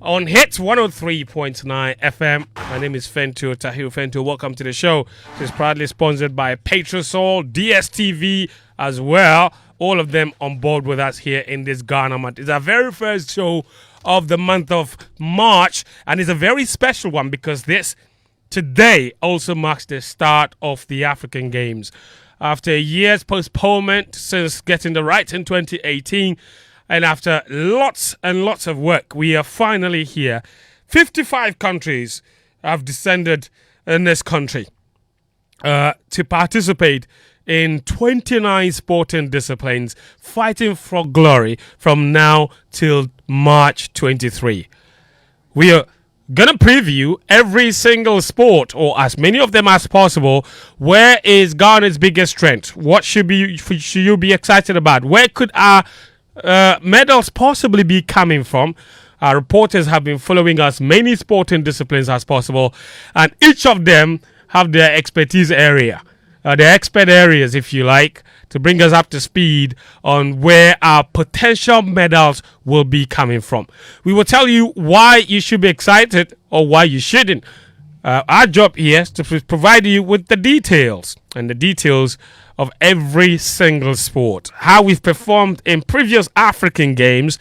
on Hits 103.9 FM. My name is Fentuo, Tahiru Fentuo. Welcome to the show. This is proudly sponsored by Petrosol, DSTV as well. All of them on board with us here in this Ghana month. It's our very first show of the month of March, and it's a very special one because this today also marks the start of the African Games. After a year's postponement since getting the rights in 2018, and after lots and lots of work, we are finally here. 55 countries have descended in this country to participate in 29 sporting disciplines, fighting for glory from now till March 23. We are going to preview every single sport, or as many of them as possible. Where is Ghana's biggest strength? What should you be excited about? Where could our medals possibly be coming from? Our reporters have been following as many sporting disciplines as possible, and each of them have their expertise area, their expert areas, if you like, to bring us up to speed on where our potential medals will be coming from. We will tell you why you should be excited or why you shouldn't. Our job here is to provide you with the details of every single sport, how we've performed in previous African Games,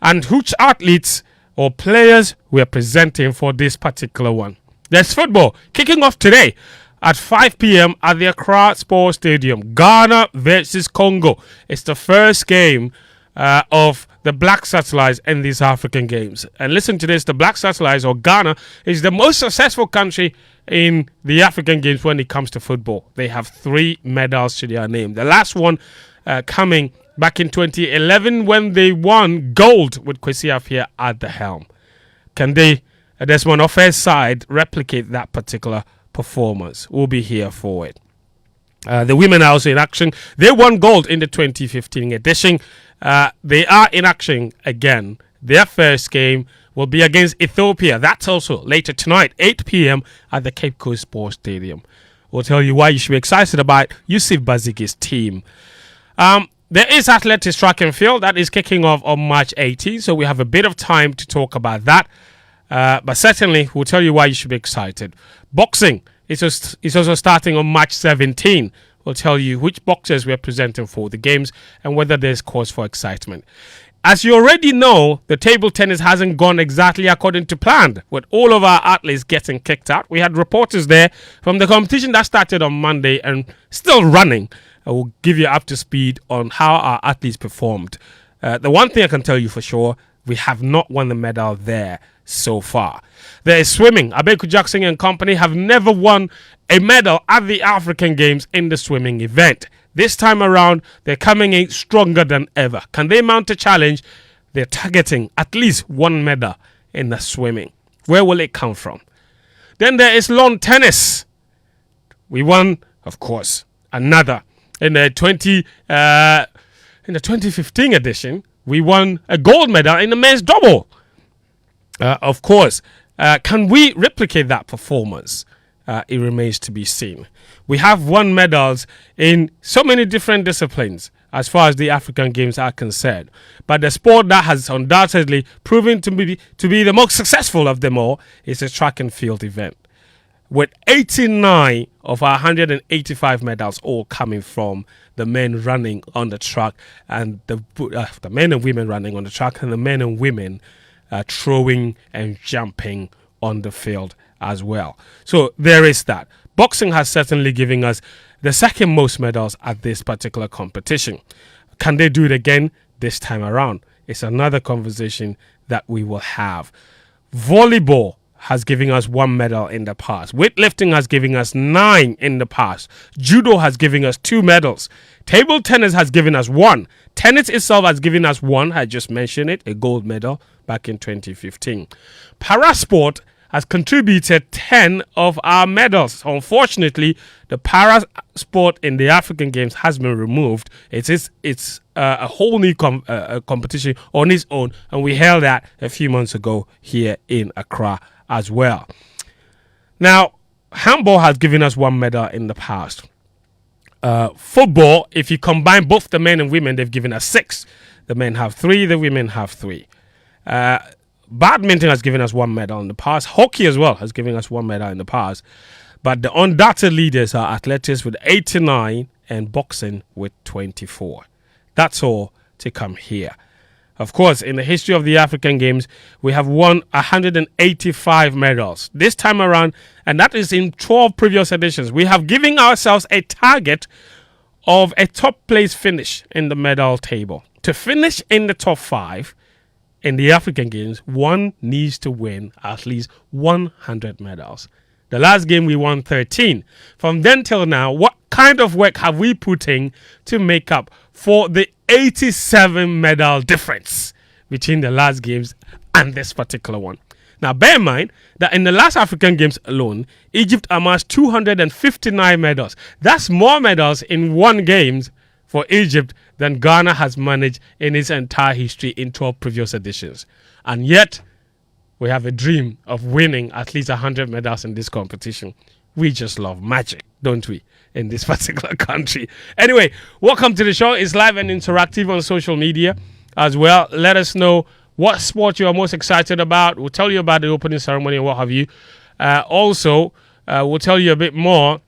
and which athletes or players we are presenting for this particular one. There's football kicking off today at 5 p.m. at the Accra Sports Stadium. Ghana versus Congo. It's the first game of the Black Satellites in these African Games. And listen to this, the Black Satellites, or Ghana, is the most successful country in the African Games when it comes to football. They have 3 medals to their name. The last one coming back in 2011 when they won gold with Kwesi Appiah at the helm. Can they, Desmond Offa's side, replicate that particular performance? We'll be here for it. The women are also in action. They won gold in the 2015 edition. They are in action again. Their first game will be against Ethiopia. That's also later tonight, 8 p.m. at the Cape Coast Sports Stadium. We'll tell you why you should be excited about Yusuf Bazigi's team. There is athletics track and field that is kicking off on March 18, so we have a bit of time to talk about that. But certainly, we'll tell you why you should be excited. Boxing is also starting on March 17. We'll tell you which boxers we're presenting for the games and whether there's cause for excitement. As you already know, the table tennis hasn't gone exactly according to plan, with all of our athletes getting kicked out. We had reporters there from the competition that started on Monday and still running. I will give you up to speed on how our athletes performed. The one thing I can tell you for sure, we have not won the medal there so far. There is swimming. Abeku Jackson and company have never won a medal at the African Games in the swimming event. This time around, they're coming in stronger than ever. Can they mount a challenge? They're targeting at least 1 medal in the swimming. Where will it come from? Then there is lawn tennis. We won, of course, another. In the 2015 edition, we won a gold medal in the men's double. Of course, can we replicate that performance? It remains to be seen. We have won medals in so many different disciplines as far as the African Games are concerned. But the sport that has undoubtedly proven to be the most successful of them all is the track and field event, with 89 of our 185 medals all coming from the men running on the track, and the men and women running on the track, and the men and women throwing and jumping on the field as well. So there is that. Boxing has certainly given us the second most medals at this particular competition. Can they do it again this time around? It's another conversation that we will have. Volleyball has given us 1 medal in the past. Weightlifting has given us 9 in the past. Judo has given us 2 medals. Table tennis has given us 1. Tennis itself has given us 1. I just mentioned it, a gold medal back in 2015. Parasport has contributed 10 of our medals. Unfortunately, the para sport in the African Games has been removed. It's a whole new competition on its own, and we held that a few months ago here in Accra as well. Now, handball has given us 1 medal in the past. Football, if you combine both the men and women, they've given us 6. The men have 3, the women have 3. Badminton has given us one medal in the past. Hockey as well has given us one medal in the past. But the undoubted leaders are athletics with 89 and boxing with 24. That's all to come here. Of course, in the history of the African Games, we have won 185 medals this time around, and that is in 12 previous editions. We have given ourselves a target of a top place finish in the medal table. To finish in the top 5 in the African Games, one needs to win at least 100 medals. The last game we won 13. From then till now, what kind of work have we put in to make up for the 87 medal difference between the last games and this particular one? Now, bear in mind that in the last African Games alone, Egypt amassed 259 medals. That's more medals in one games for Egypt than Ghana has managed in its entire history in 12 previous editions. And yet, we have a dream of winning at least 100 medals in this competition. We just love magic, don't we, in this particular country? Anyway, welcome to the show. It's live and interactive on social media as well. Let us know what sport you are most excited about. We'll tell you about the opening ceremony and what have you. Also, we'll tell you a bit more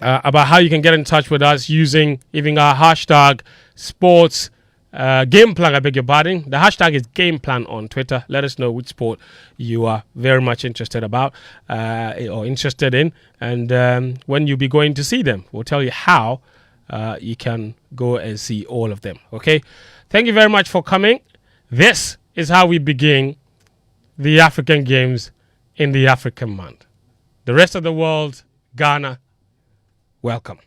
about how you can get in touch with us using even our hashtag sports game plan. I beg your pardon. The hashtag is game plan on Twitter. Let us know which sport you are very much interested about or interested in, and when you'll be going to see them. We'll tell you how you can go and see all of them. Okay. Thank you very much for coming. This is how we begin the African Games in the African month. The rest of the world, Ghana, welcome.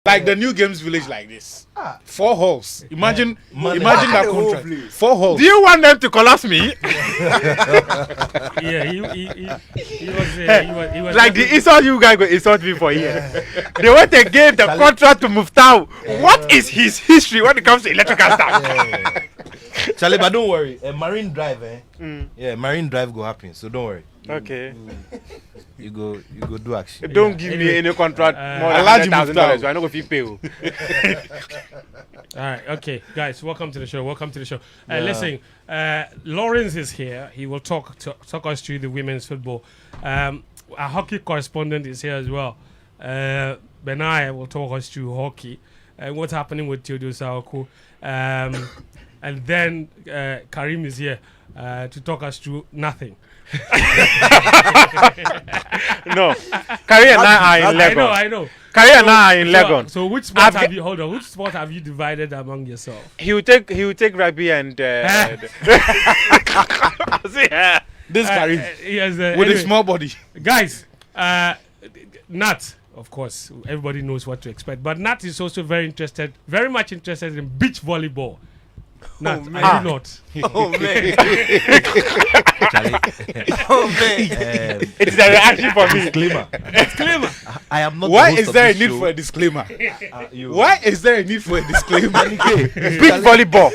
Like the new games village like this. 4 halls. Imagine that contract. 4 halls. Do you want them to collapse me? Yeah, he was Like the insult you guys go insult me for here. They went and gave the contract to Muftawu. What is his history when it comes to electrical stuff? Charlie, but don't worry. Marine Drive, Yeah, Marine Drive go happen. So don't worry. Okay. You go do action. Don't give me any contract more than $100,000. I know if you pay. All right, okay, guys, welcome to the show. Listen, Lawrence is here. He will talk us through the women's football. Our hockey correspondent is here as well. Benai will talk us through hockey and what's happening with Theodore Saoko. And then Karim is here to talk us through nothing. No, Kari and I are in Legon. I know. Kari and I are in Legon. So which sport which sport have you divided among yourself? He will take rugby and This Karim yes, with a small body. Guys, Nat, of course, everybody knows what to expect. But Nat is also very much interested in beach volleyball. Nat, are you not? Oh man. It is a reaction for me. Disclaimer. I am not. Why is there a need for a disclaimer? Why is there a need for a disclaimer? Big volleyball.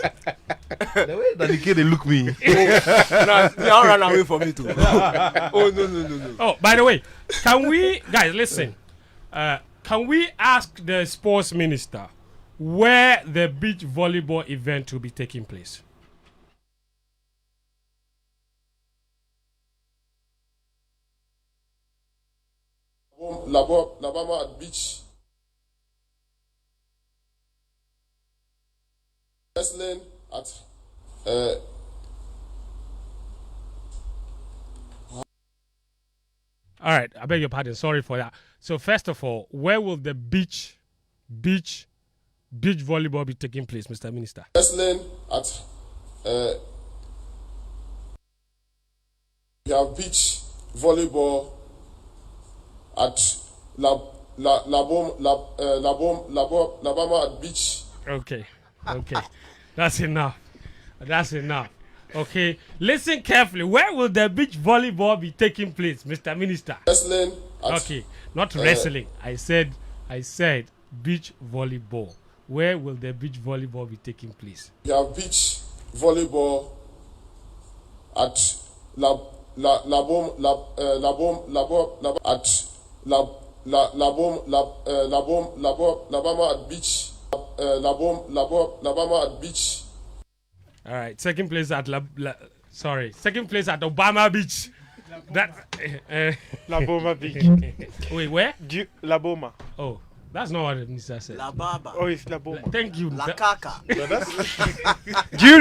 The way that the kid they look me. No, they all run away from me too. Oh no. Oh, by the way, can we, guys, listen? Can we ask the sports minister where the beach volleyball event will be taking place? Labama at beach. Wrestling at All right, I beg your pardon. Sorry for that. So first of all, where will the beach volleyball be taking place, Mr. Minister? wrestling at we have beach volleyball at Labama at beach. Okay. That's enough. Okay, listen carefully. Where will the beach volleyball be taking place, Mr. Minister? Wrestling at Okay, not wrestling. I said beach volleyball. Where will the beach volleyball be taking place? we have beach volleyball at Labama at beach. Labama at beach. All right, second place at second place at Obama Beach. Laboma Beach. Wait, where? Laboma. Oh, that's not what the minister said. La Baba. Oh, it's Laboma. Thank you. La Kaka. Do you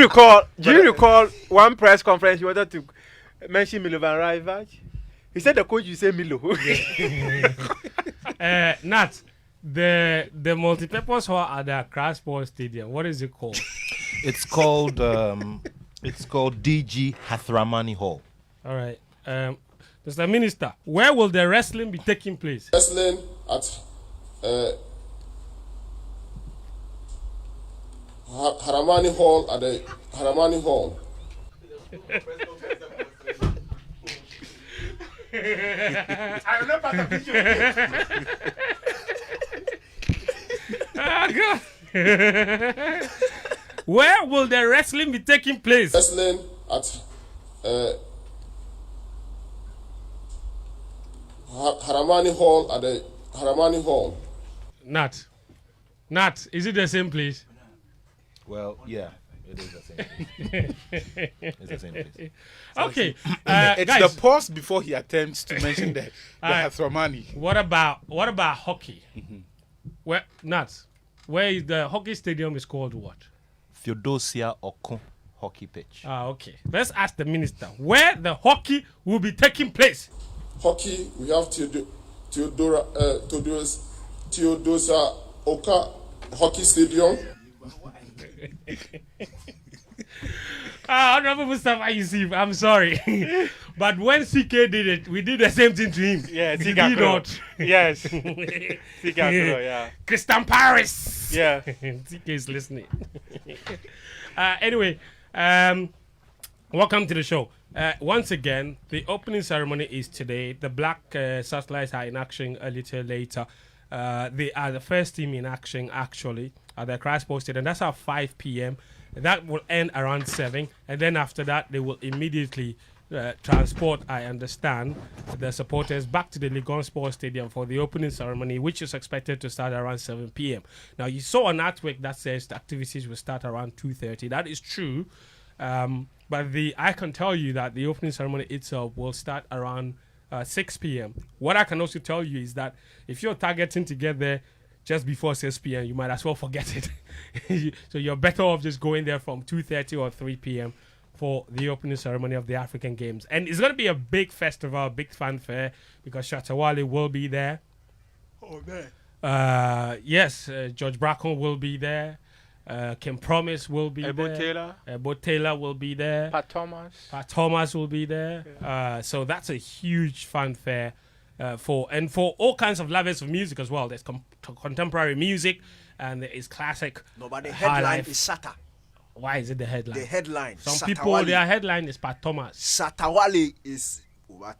recall one press conference you wanted to mention Milovan Rajvac? He said the coach you say Milo. Nat, the multipurpose hall at the Accra Sports Stadium. What is it called? It's called DG Hathramani Hall. All right, Mr. Minister, where will the wrestling be taking place? Wrestling at Haramani Hall at the Haramani Hall. I remember the picture. Where will the wrestling be taking place? Wrestling at Haramani Hall at the Haramani Hall. Nat, is it the same place? Well, yeah, it is the same place. It's the same place. Okay, It's guys, the pause before he attempts to mention the Hathramani. what about hockey? Where is the hockey stadium is called what? Theodosia Okun hockey pitch. Okay. Let's ask the minister where the hockey will be taking place. Hockey, we have Theodosia Oka Hockey Stadium. Honorable Mustafa Yusuf, I'm sorry. But when CK did it, we did the same thing to him. Yeah, Did Tika he Kuro. not? Yes. Tika Kuro, yeah. Christian Paris. Yeah. CK is listening. Anyway, welcome to the show. Once again, the opening ceremony is today. The black satellites are in action a little later. They are the first team in action, actually, at the Christ posted, and that's at 5 p.m. That will end around 7, and then after that, they will immediately transport, I understand, the supporters back to the Legon Sports Stadium for the opening ceremony, which is expected to start around 7 p.m. Now, you saw an artwork that says the activities will start around 2:30. That is true. But I can tell you that the opening ceremony itself will start around 6 p.m. What I can also tell you is that if you're targeting to get there just before 6 p.m., you might as well forget it. So you're better off just going there from 2:30 or 3 p.m. for the opening ceremony of the African Games. And it's going to be a big festival, a big fanfare, because Shatawale will be there. Oh, man. Yes, George Bracken will be there. Kim Promise will be Ebo there. Taylor. Ebo Taylor will be there. Pat Thomas. Pat Thomas will be there. So that's a huge fanfare for all kinds of lovers of music as well. There's contemporary music and there is classic. No, but the high headline life. is Sata. Why is it the headline? The headline. Some people, their headline is Pat Thomas. Satawale is.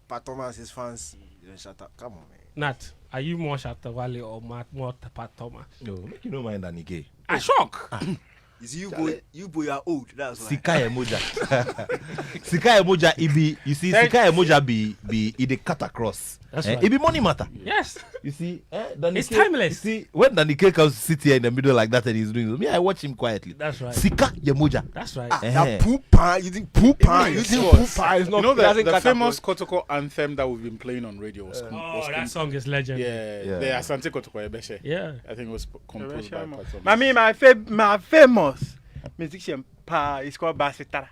Pat Thomas is fans. Shata. Come on, man. Nat, are you more Shatawale or more Pat Thomas? No, make you no mind Anike. I shock. Is you boy are old. That's why. Sika Emoja. Sika Emoja, it be, you see, Sika Emoja be it dey cut across. That's right. It be money matter. Yes. You see, It's timeless. You see, when Danike comes to sit here in the middle like that and he's doing me, I watch him quietly. That's right. Sika Emoja. That's right. That poopa. You think poopa. You think poopa is not. You know doesn't the cut famous across. Kotoko anthem that we've been playing on radio was That song is legendary. the Asante Kotoko Ebeshe. Yeah. I think it was composed by Pat Thomas. My famous musician is called Basitara.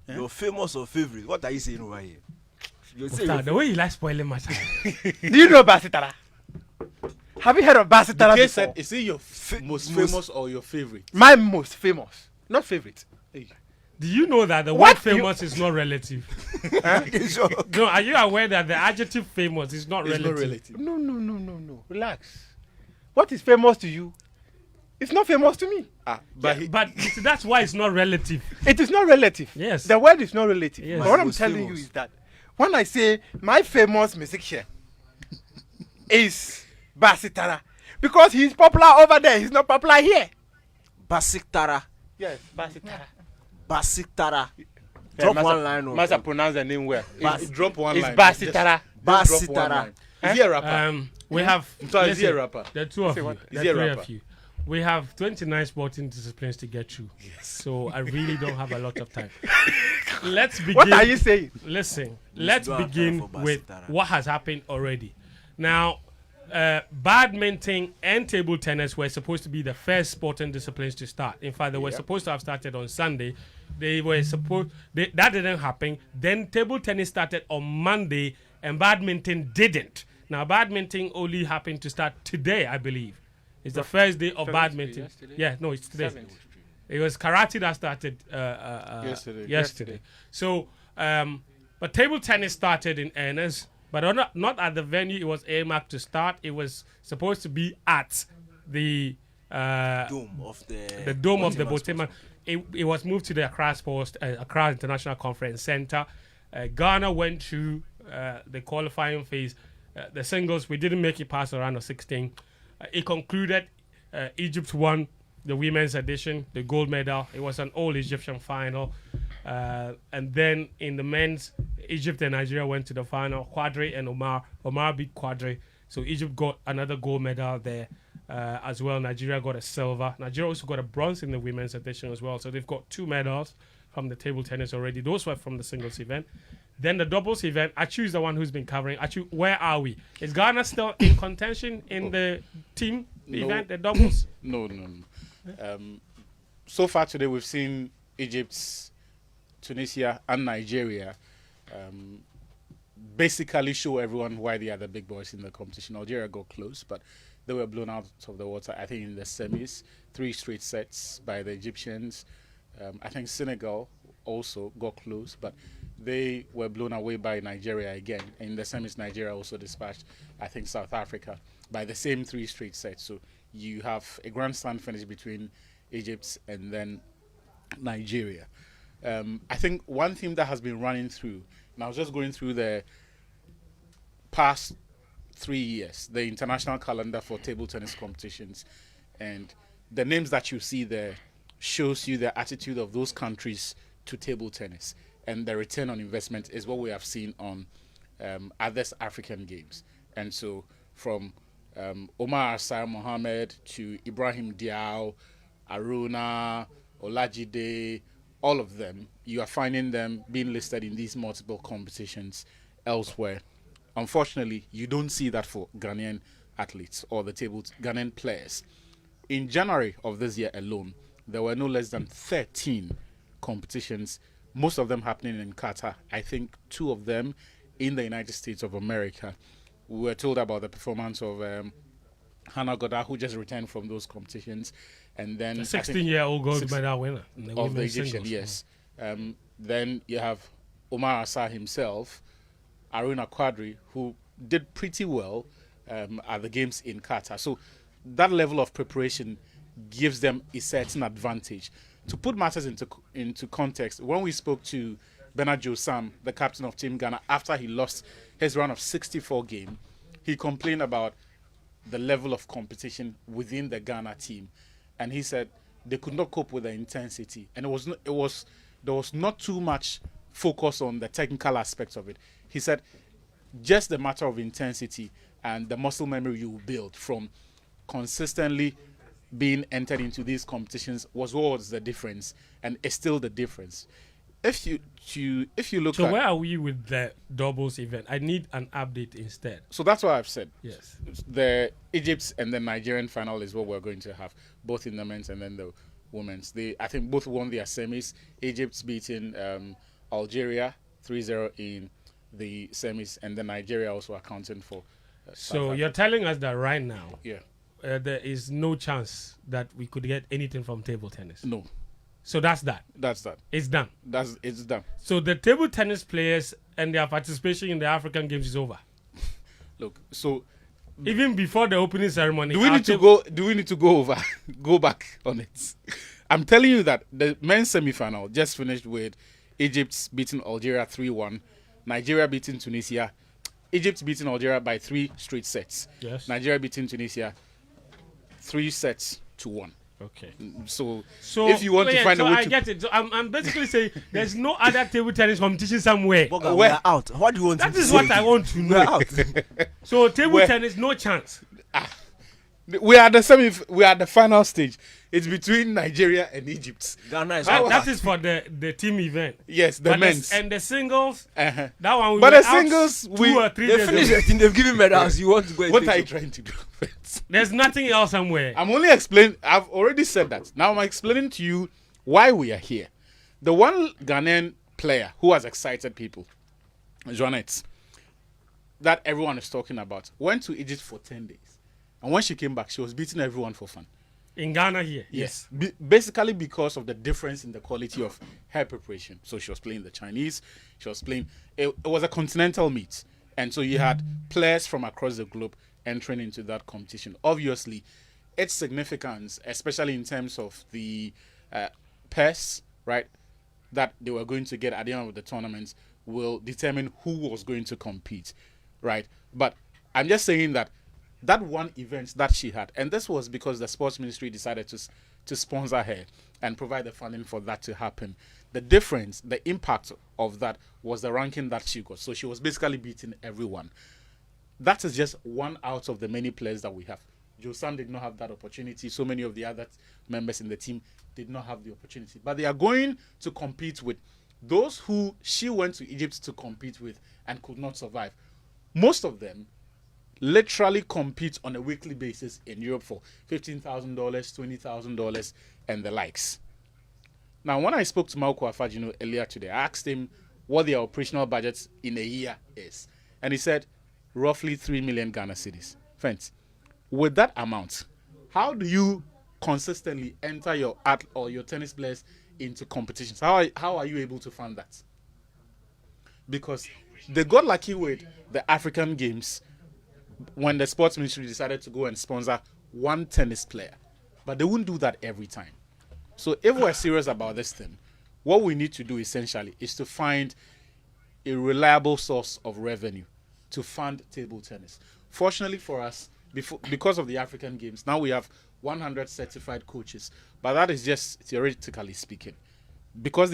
Your famous or favorite? What are you saying over here? You say The way you like spoiling my time. Do you know Basitara? Have you heard of Basitara The case before? said, is it your most famous or your favorite? My most famous, not favorite. Do you know that the What word famous is not relative? Sure. No, are you aware that the adjective famous is not It's relative? not relative. No. Relax. What is famous to you? It's not famous to me. But that's why it's not relative. It is not relative. Yes. The word is not relative. Yes. But what I'm Most telling famous. you is that when I say my famous musician is Basitara, because he's popular over there, he's not popular here. Basiktara. Yes, Basitara. Basiktara. Drop one line. Must pronounce the name well. Drop one It's line. Basitara. Just drop one Basitara. line. Is he a rapper? We have. So is he a listen, rapper? The two of Say you. what? The Is he a three rapper? of you. We have 29 sporting disciplines to get through. So I really don't have a lot of time. Let's begin. What are you saying? Listen, let's don't have begin time for with Basitara. what has happened already. Now, badminton and table tennis were supposed to be the first sporting disciplines to start. In fact, they were supposed to have started on Sunday. They were supposed that didn't happen. Then table tennis started on Monday, and badminton didn't. Now, badminton only happened to start today, I believe. It's the first day of badminton. yesterday? Yeah, no, it's today. 7th. It was karate that started yesterday. So, but table tennis started in earnest, but not at the venue. It was earmarked to start. It was supposed to be at the Dome of the dome of the Boteman. It was moved to the Accra International Conference Center. Ghana went through the qualifying phase. The singles, we didn't make it past the round of 16. It concluded. Egypt won the women's edition, the gold medal. It was an all Egyptian final. And then in the men's, Egypt and Nigeria went to the final. Quadri and Omar beat Quadri. So Egypt got another gold medal there as well. Nigeria got a silver. Nigeria also got a bronze in the women's edition as well. So they've got 2 medals from the table tennis already. Those were from the singles event. Then the doubles event, Atsu is the one who's been covering. Atsu, where are we? Is Ghana still in contention in the team event, the doubles? No. So far today, we've seen Egypt, Tunisia, and Nigeria basically show everyone why they are the big boys in the competition. Algeria got close, but they were blown out of the water, I think, in the semis. 3 straight sets by the Egyptians. I think Senegal also got close, but they were blown away by Nigeria again. In the semis, Nigeria also dispatched, I think, South Africa by the same 3 straight sets. So you have a grandstand finish between Egypt and then Nigeria. I think one theme that has been running through, and I was just going through the past 3 years, the international calendar for table tennis competitions, and the names that you see there shows you the attitude of those countries to table tennis, and the return on investment is what we have seen on other African games. And so from Omar Asar Mohammed to Ibrahim Diaw, Aruna, Olajide, all of them, you are finding them being listed in these multiple competitions elsewhere. Unfortunately, you don't see that for Ghanaian athletes or the Ghanaian players. In January of this year alone, there were no less than 13 competitions, most of them happening in Qatar. I think 2 of them in the United States of America. We were told about the performance of Hannah Goddard, who just returned from those competitions. And then the 16-year-old gold medal winner of the Egyptian, yes. Then you have Omar Asar himself, Aruna Quadri, who did pretty well at the games in Qatar. So that level of preparation gives them a certain advantage. To put matters into context, when we spoke to Bernard Josam, the captain of Team Ghana, after he lost his run of 64 games, he complained about the level of competition within the Ghana team, and he said they could not cope with the intensity, and there was not too much focus on the technical aspects of it. He said just the matter of intensity and the muscle memory you build from consistently being entered into these competitions was what was the difference, and it's still the difference. If you look so at, where are we with the doubles event? I need an update instead. So that's what I've said. Yes. The Egypt and the Nigerian final is what we're going to have, both in the men's and then the women's. I think both won their semis. Egypt's beating Algeria 3-0 in the semis, and then Nigeria also accounting for. So you're telling us that right now, yeah, there is no chance that we could get anything from table tennis. No. So that's that. That's that. It's done. It's done. So the table tennis players and their participation in the African Games is over. Look, so even before the opening ceremony, do we need to go back on it? I'm telling you that the men's semi-final just finished with Egypt beating Algeria 3-1, Nigeria beating Tunisia, Egypt beating Algeria by 3 straight sets. Yes. Nigeria beating Tunisia 3-1. Okay. So if you want to find a way I get it. So I'm basically saying there's no other table tennis competition somewhere. Boga, we are out. What do you want That to is say? what I want to know. out. So table tennis, no chance. we are at the final stage. It's between Nigeria and Egypt. Ghana is That is for the team event. Yes, the men's. And the singles, Uh-huh. that one we But were the out singles, 2 or 3 They days finished ago. the thing. They've given medals. You want to go and What take are you it. trying to do? There's nothing else somewhere. I'm only explaining. I've already said that. Now I'm explaining to you why we are here. The one Ghanaian player who has excited people, Joannette, that everyone is talking about, went to Egypt for 10 days. And when she came back, she was beating everyone for fun. In Ghana here. Yes. Basically because of the difference in the quality of her preparation. So she was playing the Chinese. She was playing. It was a continental meet. And so you had players from across the globe entering into that competition. Obviously, its significance, especially in terms of the purse, right, that they were going to get at the end of the tournament, will determine who was going to compete, right? But I'm just saying that one event that she had, and this was because the sports ministry decided to sponsor her and provide the funding for that to happen. The difference, the impact of that was the ranking that she got. So she was basically beating everyone. That is just one out of the many players that we have. Josam did not have that opportunity. So many of the other members in the team did not have the opportunity. But they are going to compete with those who she went to Egypt to compete with and could not survive. Most of them literally compete on a weekly basis in Europe for $15,000, $20,000, and the likes. Now, when I spoke to Malco Afajino earlier today, I asked him what their operational budget in a year is. And he said, roughly 3 million Ghana cedis. Friends, with that amount, how do you consistently enter your tennis players into competitions. How are you able to fund that? Because they got lucky with the African Games when the sports ministry decided to go and sponsor one tennis player, but they wouldn't do that every time. So if we're serious about this thing, what we need to do essentially is to find a reliable source of revenue to fund table tennis. Fortunately for us, because of the African Games, now we have 100 certified coaches, but that is just theoretically speaking. Because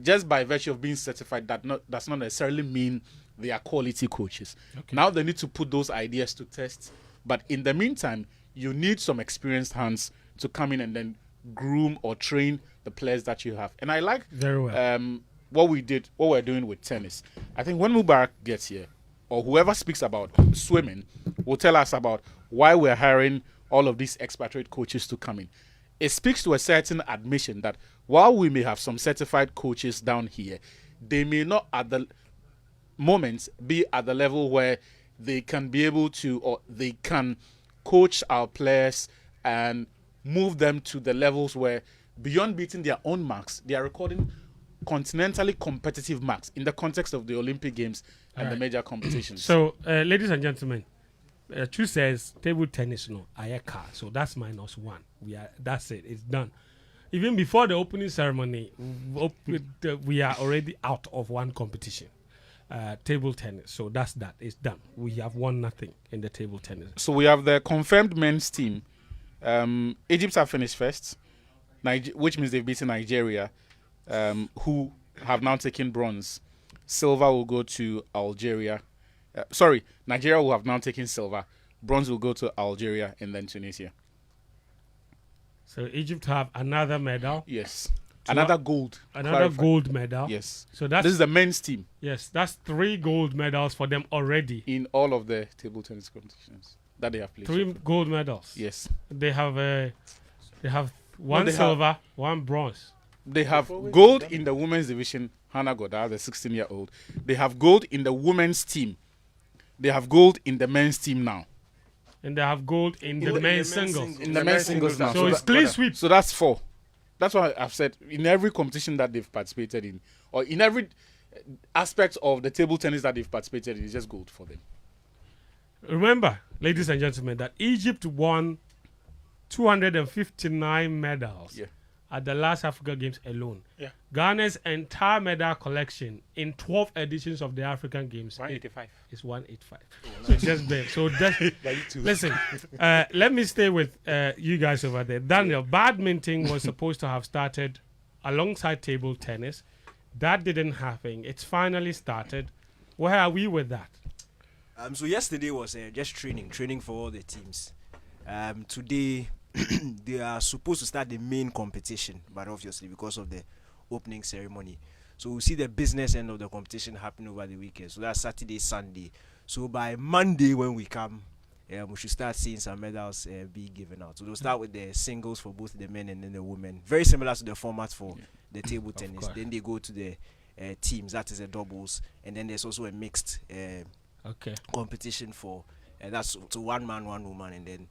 just by virtue of being certified, does not necessarily mean they are quality coaches. Okay. Now they need to put those ideas to test, but in the meantime, you need some experienced hands to come in and then groom or train the players that you have. And I like very well what we're doing with tennis. I think when Mubarak gets here, or whoever speaks about swimming, will tell us about why we're hiring all of these expatriate coaches to come in. It speaks to a certain admission that while we may have some certified coaches down here, they may not at the moment be at the level where they can be able to, or they can coach our players and move them to the levels where beyond beating their own marks, they are recording continentally competitive marks in the context of the Olympic Games and the major competitions. So, ladies and gentlemen, Chu says table tennis no ayeka, so that's -1. That's it. It's done. Even before the opening ceremony, we are already out of one competition, table tennis. So that's that. It's done. We have won nothing in the table tennis. So we have the confirmed men's team. Egypt have finished first, which means they've beaten Nigeria, who have now taken bronze. Silver will go to Algeria. Nigeria will have now taken silver. Bronze will go to Algeria and then Tunisia. So Egypt have another medal. Yes. Another gold. Another gold medal. Yes. So this is the men's team. Yes, that's 3 gold medals for them already. In all of the table tennis competitions that they have played. 3 gold medals. Yes. They have one silver, 1 bronze. They have gold in the women's division, Hannah Goddard, the 16-year-old. They have gold in the women's team. They have gold in the men's team now. And they have gold in the men's singles. In the men's singles now. So it's clean sweep. So that's 4. That's why I've said in every competition that they've participated in, or in every aspect of the table tennis that they've participated in, it's just gold for them. Remember, ladies and gentlemen, that Egypt won 259 medals at the last Africa Games alone. Yeah. Ghana's entire medal collection in 12 editions of the African Games 185 is 185. So it's just them. So listen, let me stay with you guys over there. Daniel, badminton was supposed to have started alongside table tennis. That didn't happen. It's finally started. Where are we with that? So yesterday was just training for all the teams. Today they are supposed to start the main competition, but obviously because of the opening ceremony, so we'll see the business end of the competition happen over the weekend. So that's Saturday, Sunday. So by Monday when we come, we should start seeing some medals be given out. So they'll start with the singles for both the men and then the women, very similar to the format for the table tennis. Then they go to the teams, that is the doubles, and then there's also a mixed competition for that's to 1 man, 1 woman, and then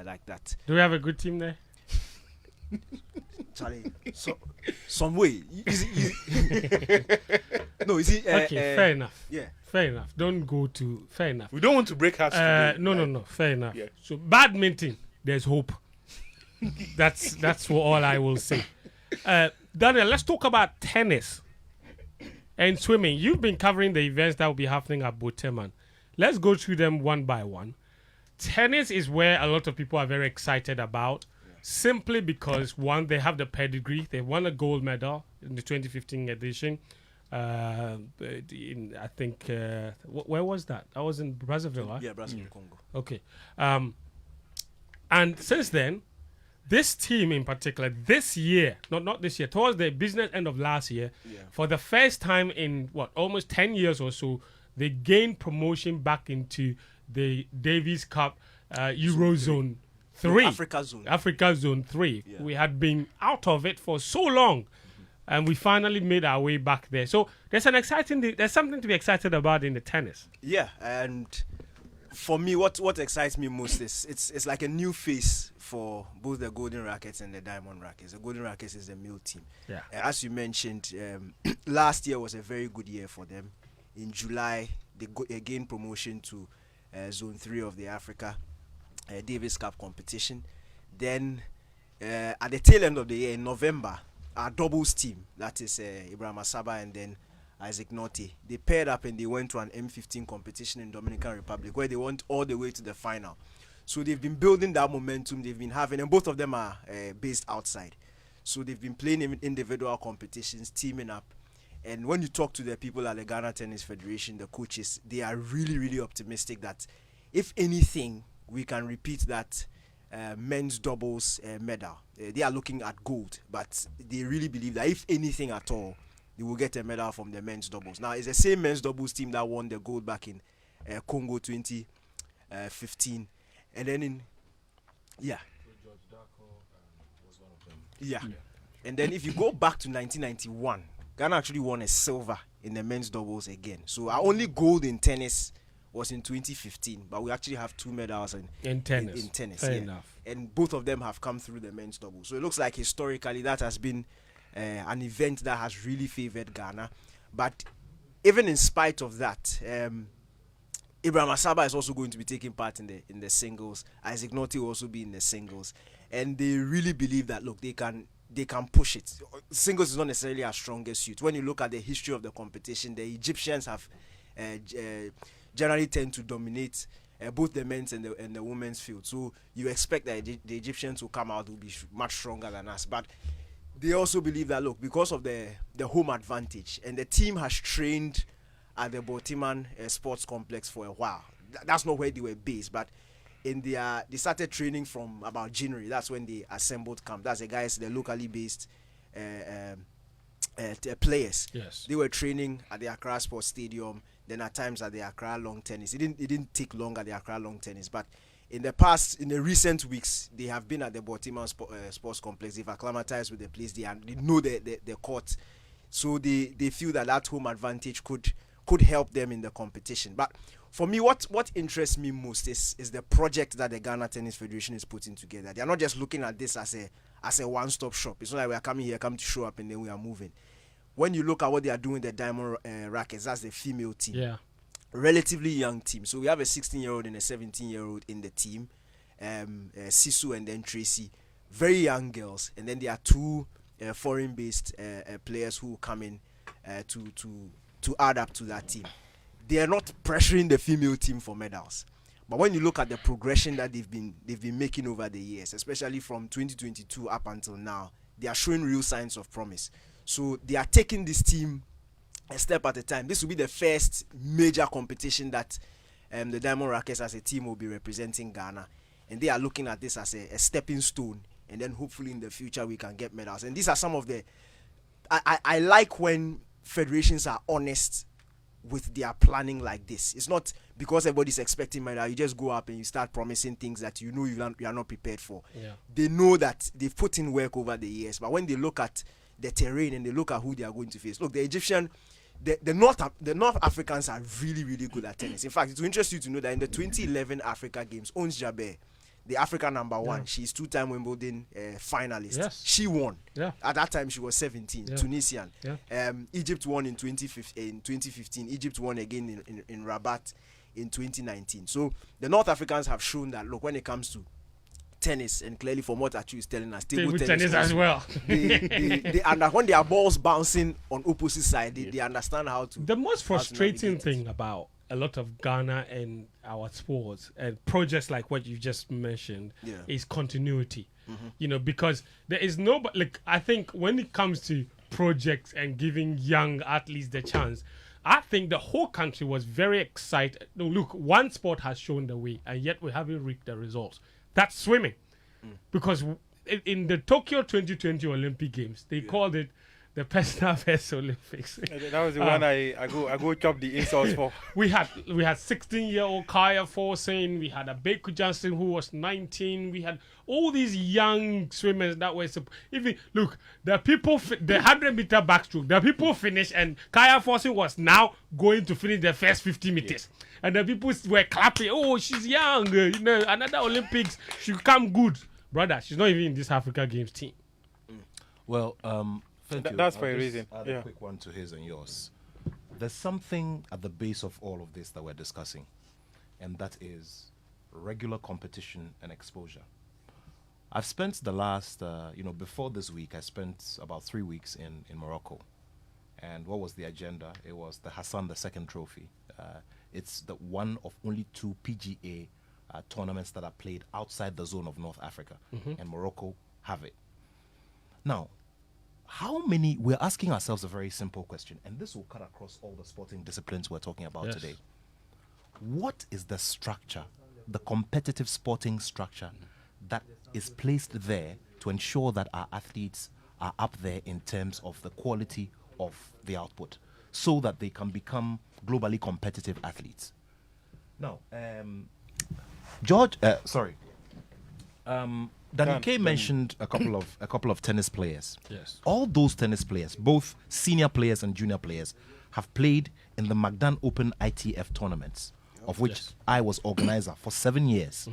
like that. Do we have a good team there? Charlie, some way. No, is it? Okay, fair enough. Yeah, fair enough. Don't go to fair enough. We don't want to break hearts. No. Fair enough. Yeah. So badminton, there's hope. That's all I will say. Daniel, let's talk about tennis and swimming. You've been covering the events that will be happening at Boteman. Let's go through them one by one. Tennis is where a lot of people are very excited about, simply because, one, they have the pedigree. They won a gold medal in the 2015 edition. I think, where was that? I was in Brazzaville, huh? Yeah, Brazzaville, Congo. Okay. And since then, this team in particular, this year, not this year, towards the business end of last year, for the first time in, almost 10 years or so, they gained promotion back into the Davis Cup Eurozone 3. Africa Zone 3. Yeah. We had been out of it for so long, and we finally made our way back there. So there's something to be excited about in the tennis. Yeah, and For me, what excites me most is it's like a new face for both the Golden Rackets and the Diamond Rackets. The Golden Rackets is the male team. Yeah. As you mentioned, last year was a very good year for them. In July, they gained promotion to Zone 3 of the Africa Davis Cup competition. Then, at the tail end of the year, in November, our doubles team, that is Ibrahim Asaba and then Isaac Norte, they paired up and they went to an M15 competition in Dominican Republic where they went all the way to the final. So they've been building that momentum they've been having, and both of them are based outside. So they've been playing in individual competitions, teaming up. And when you talk to the people at the Ghana Tennis Federation, the coaches, they are really, really optimistic that if anything, we can repeat that men's doubles medal. They are looking at gold, but they really believe that if anything at all, they will get a medal from the men's doubles. Now, it's the same men's doubles team that won the gold back in Congo 2015. And then yeah. And then if you go back to 1991, Ghana actually won a silver in the men's doubles again. So our only gold in tennis was in 2015, but we actually have 2 medals in tennis. In tennis, fair enough. And both of them have come through the men's doubles. So it looks like historically that has been an event that has really favored Ghana. But even in spite of that, Ibrahim Asaba is also going to be taking part in the singles. Isaac Norte will also be in the singles, and they really believe that look, they can push it. Singles is not necessarily our strongest suit. When you look at the history of the competition, the Egyptians have generally tend to dominate both the men's and the women's field. So you expect that the Egyptians will come out will be much stronger than us. But they also believe that look, because of the home advantage, and the team has trained at the Botiman Sports Complex for a while. That's not where they were based, but they started training from about January. That's when they assembled camp. That's the guys, the locally based players. Yes. They were training at the Accra Sports Stadium, then at times at the Accra Long Tennis. It didn't take long at the Accra Long Tennis, but in the recent weeks, they have been at the Botiman Sports Complex. They've acclimatized with the place. They know the court, so they feel that home advantage could help them in the competition. But for me, what interests me most is the project that the Ghana Tennis Federation is putting together. They are not just looking at this as a one-stop shop. It's not like we are coming to show up and then we are moving. When you look at what they are doing with the Diamond Rackets, that's the female team. Yeah. Relatively young team. So we have a 16-year-old and a 17-year-old in the team. Sitso and then Tracy. Very young girls. And then there are 2 foreign-based players who come in to add up to that team. They are not pressuring the female team for medals. But when you look at the progression that they've been making over the years, especially from 2022 up until now, they are showing real signs of promise. So they are taking this team a step at a time. This will be the first major competition that the Diamond Rackets as a team will be representing Ghana. And they are looking at this as a stepping stone. And then hopefully in the future we can get medals. And these are some of the... I like when federations are honest with their planning like this. It's not because everybody's expecting medal, you just go up and you start promising things that you know you are not prepared for. Yeah. They know that they've put in work over the years, but when they look at the terrain and they look at who they are going to face, look, the Egyptian, the North Africans are really, really good at tennis. In fact, it will interest you to know that in the 2011 Africa Games, Ons Jabeur, the African number 1, she's 2-time Wimbledon finalist. Yes. She won. Yeah. At that time, she was 17, Tunisian. Yeah. Egypt won in 2015. Egypt won again in Rabat in 2019. So the North Africans have shown that, look, when it comes to tennis, and clearly from what Atsu is telling us, table tennis as well. they when their balls bouncing on opposite side, they understand how to. The most frustrating thing about a lot of Ghana and our sports and projects like what you just mentioned is continuity. Because there is no, like, I think when it comes to projects and giving young athletes the chance, I think the whole country was very excited. No, look, one sport has shown the way, and yet we haven't reaped the results. That's swimming. Because in the Tokyo 2020 Olympic Games, they called it the personal best Olympics. That was the one I go chop the insults for. We had 16-year-old Kaya Forsen. We had a Baker Johnson who was 19. We had all these young swimmers that were. Even look, the 100-meter backstroke. The people finished, and Kaya Forsen was now going to finish the first 50 meters. Yeah. And the people were clapping. Oh, she's young. Another Olympics. She'll come good, brother. She's not even in this Africa Games team. Well, that's for a reason. Add a quick one to his and yours. There's something at the base of all of this that we're discussing, and that is regular competition and exposure. I've spent the last, before this week, I spent about 3 weeks in Morocco. And what was the agenda? It was the Hassan II Trophy. It's the one of only 2 PGA tournaments that are played outside the zone of North Africa, and Morocco have it. Now, we're asking ourselves a very simple question, and this will cut across all the sporting disciplines we're talking about today. What is the structure, the competitive sporting structure that is placed there to ensure that our athletes are up there in terms of the quality of the output so that they can become globally competitive athletes? Now, Danny K mentioned a couple of tennis players. Yes. All those tennis players, both senior players and junior players, have played in the Magdan Open ITF tournaments, of which I was organizer for 7 years.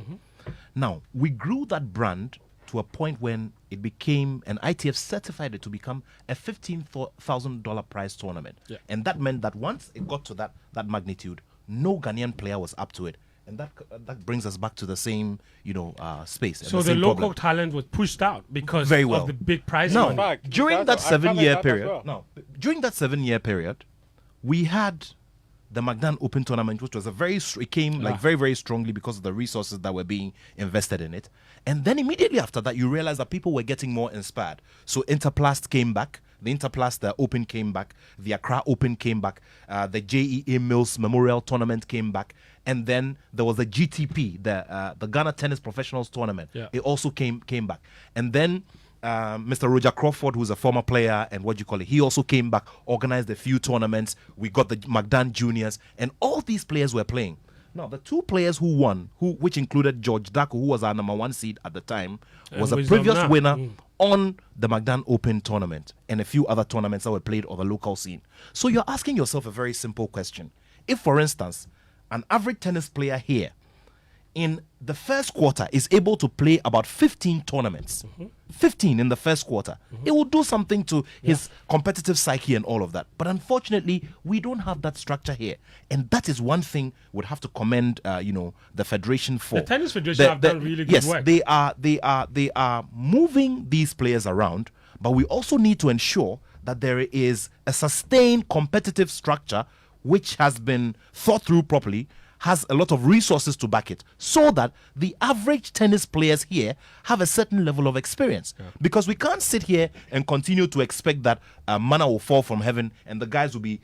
Now, we grew that brand to a point when it became, an ITF certified it to become a $15,000 prize tournament. Yeah. And that meant that once it got to that magnitude, no Ghanaian player was up to it. And that brings us back to the same, space. So the local talent was pushed out because of the big prize money. No, during that 7-year period, during that 7-year period, we had the Magdan Open tournament, which was it came very, very strongly because of the resources that were being invested in it. And then immediately after that, you realize that people were getting more inspired. So Interplast came back. The Interplast Open came back. The Accra Open came back. The JEA Mills Memorial Tournament came back. And then there was the GTP, the Ghana Tennis Professionals Tournament. Yeah. It also came back. And then Mr. Roger Crawford, who's a former player, and he also came back, organized a few tournaments. We got the Magdan Juniors, and all these players were playing. Now, the 2 players who won, which included George Daku, who was our #1 seed at the time, was a previous winner on the Magdan Open tournament and a few other tournaments that were played on the local scene. So you're asking yourself a very simple question. If, for instance, an average tennis player here in the first quarter is able to play about 15 tournaments, 15 in the first quarter, it will do something to his competitive psyche and all of that. But unfortunately, we don't have that structure here. And that is one thing we'd have to commend, the Federation for. The Tennis Federation have done really good work. Yes, they are moving these players around, but we also need to ensure that there is a sustained competitive structure which has been thought through properly, has a lot of resources to back it, so that the average tennis players here have a certain level of experience. Yeah. Because we can't sit here and continue to expect that manna will fall from heaven and the guys will be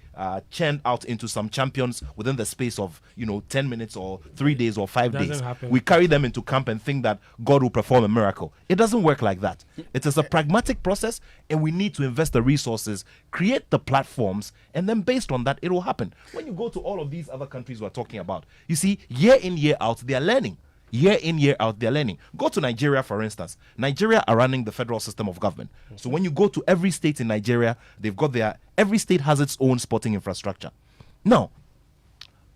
churned out into some champions within the space of 10 minutes or 3 days or 5 days. Happen. We carry them into camp and think that God will perform a miracle. It doesn't work like that. It is a pragmatic process, and we need to invest the resources, create the platforms, and then based on that, it will happen. When you go to all of these other countries we're talking about, you see, year in, year out, they are learning. Year in, year out, they're learning. Go to Nigeria, for instance. Nigeria are running the federal system of government. So when you go to every state in Nigeria, every state has its own sporting infrastructure. Now,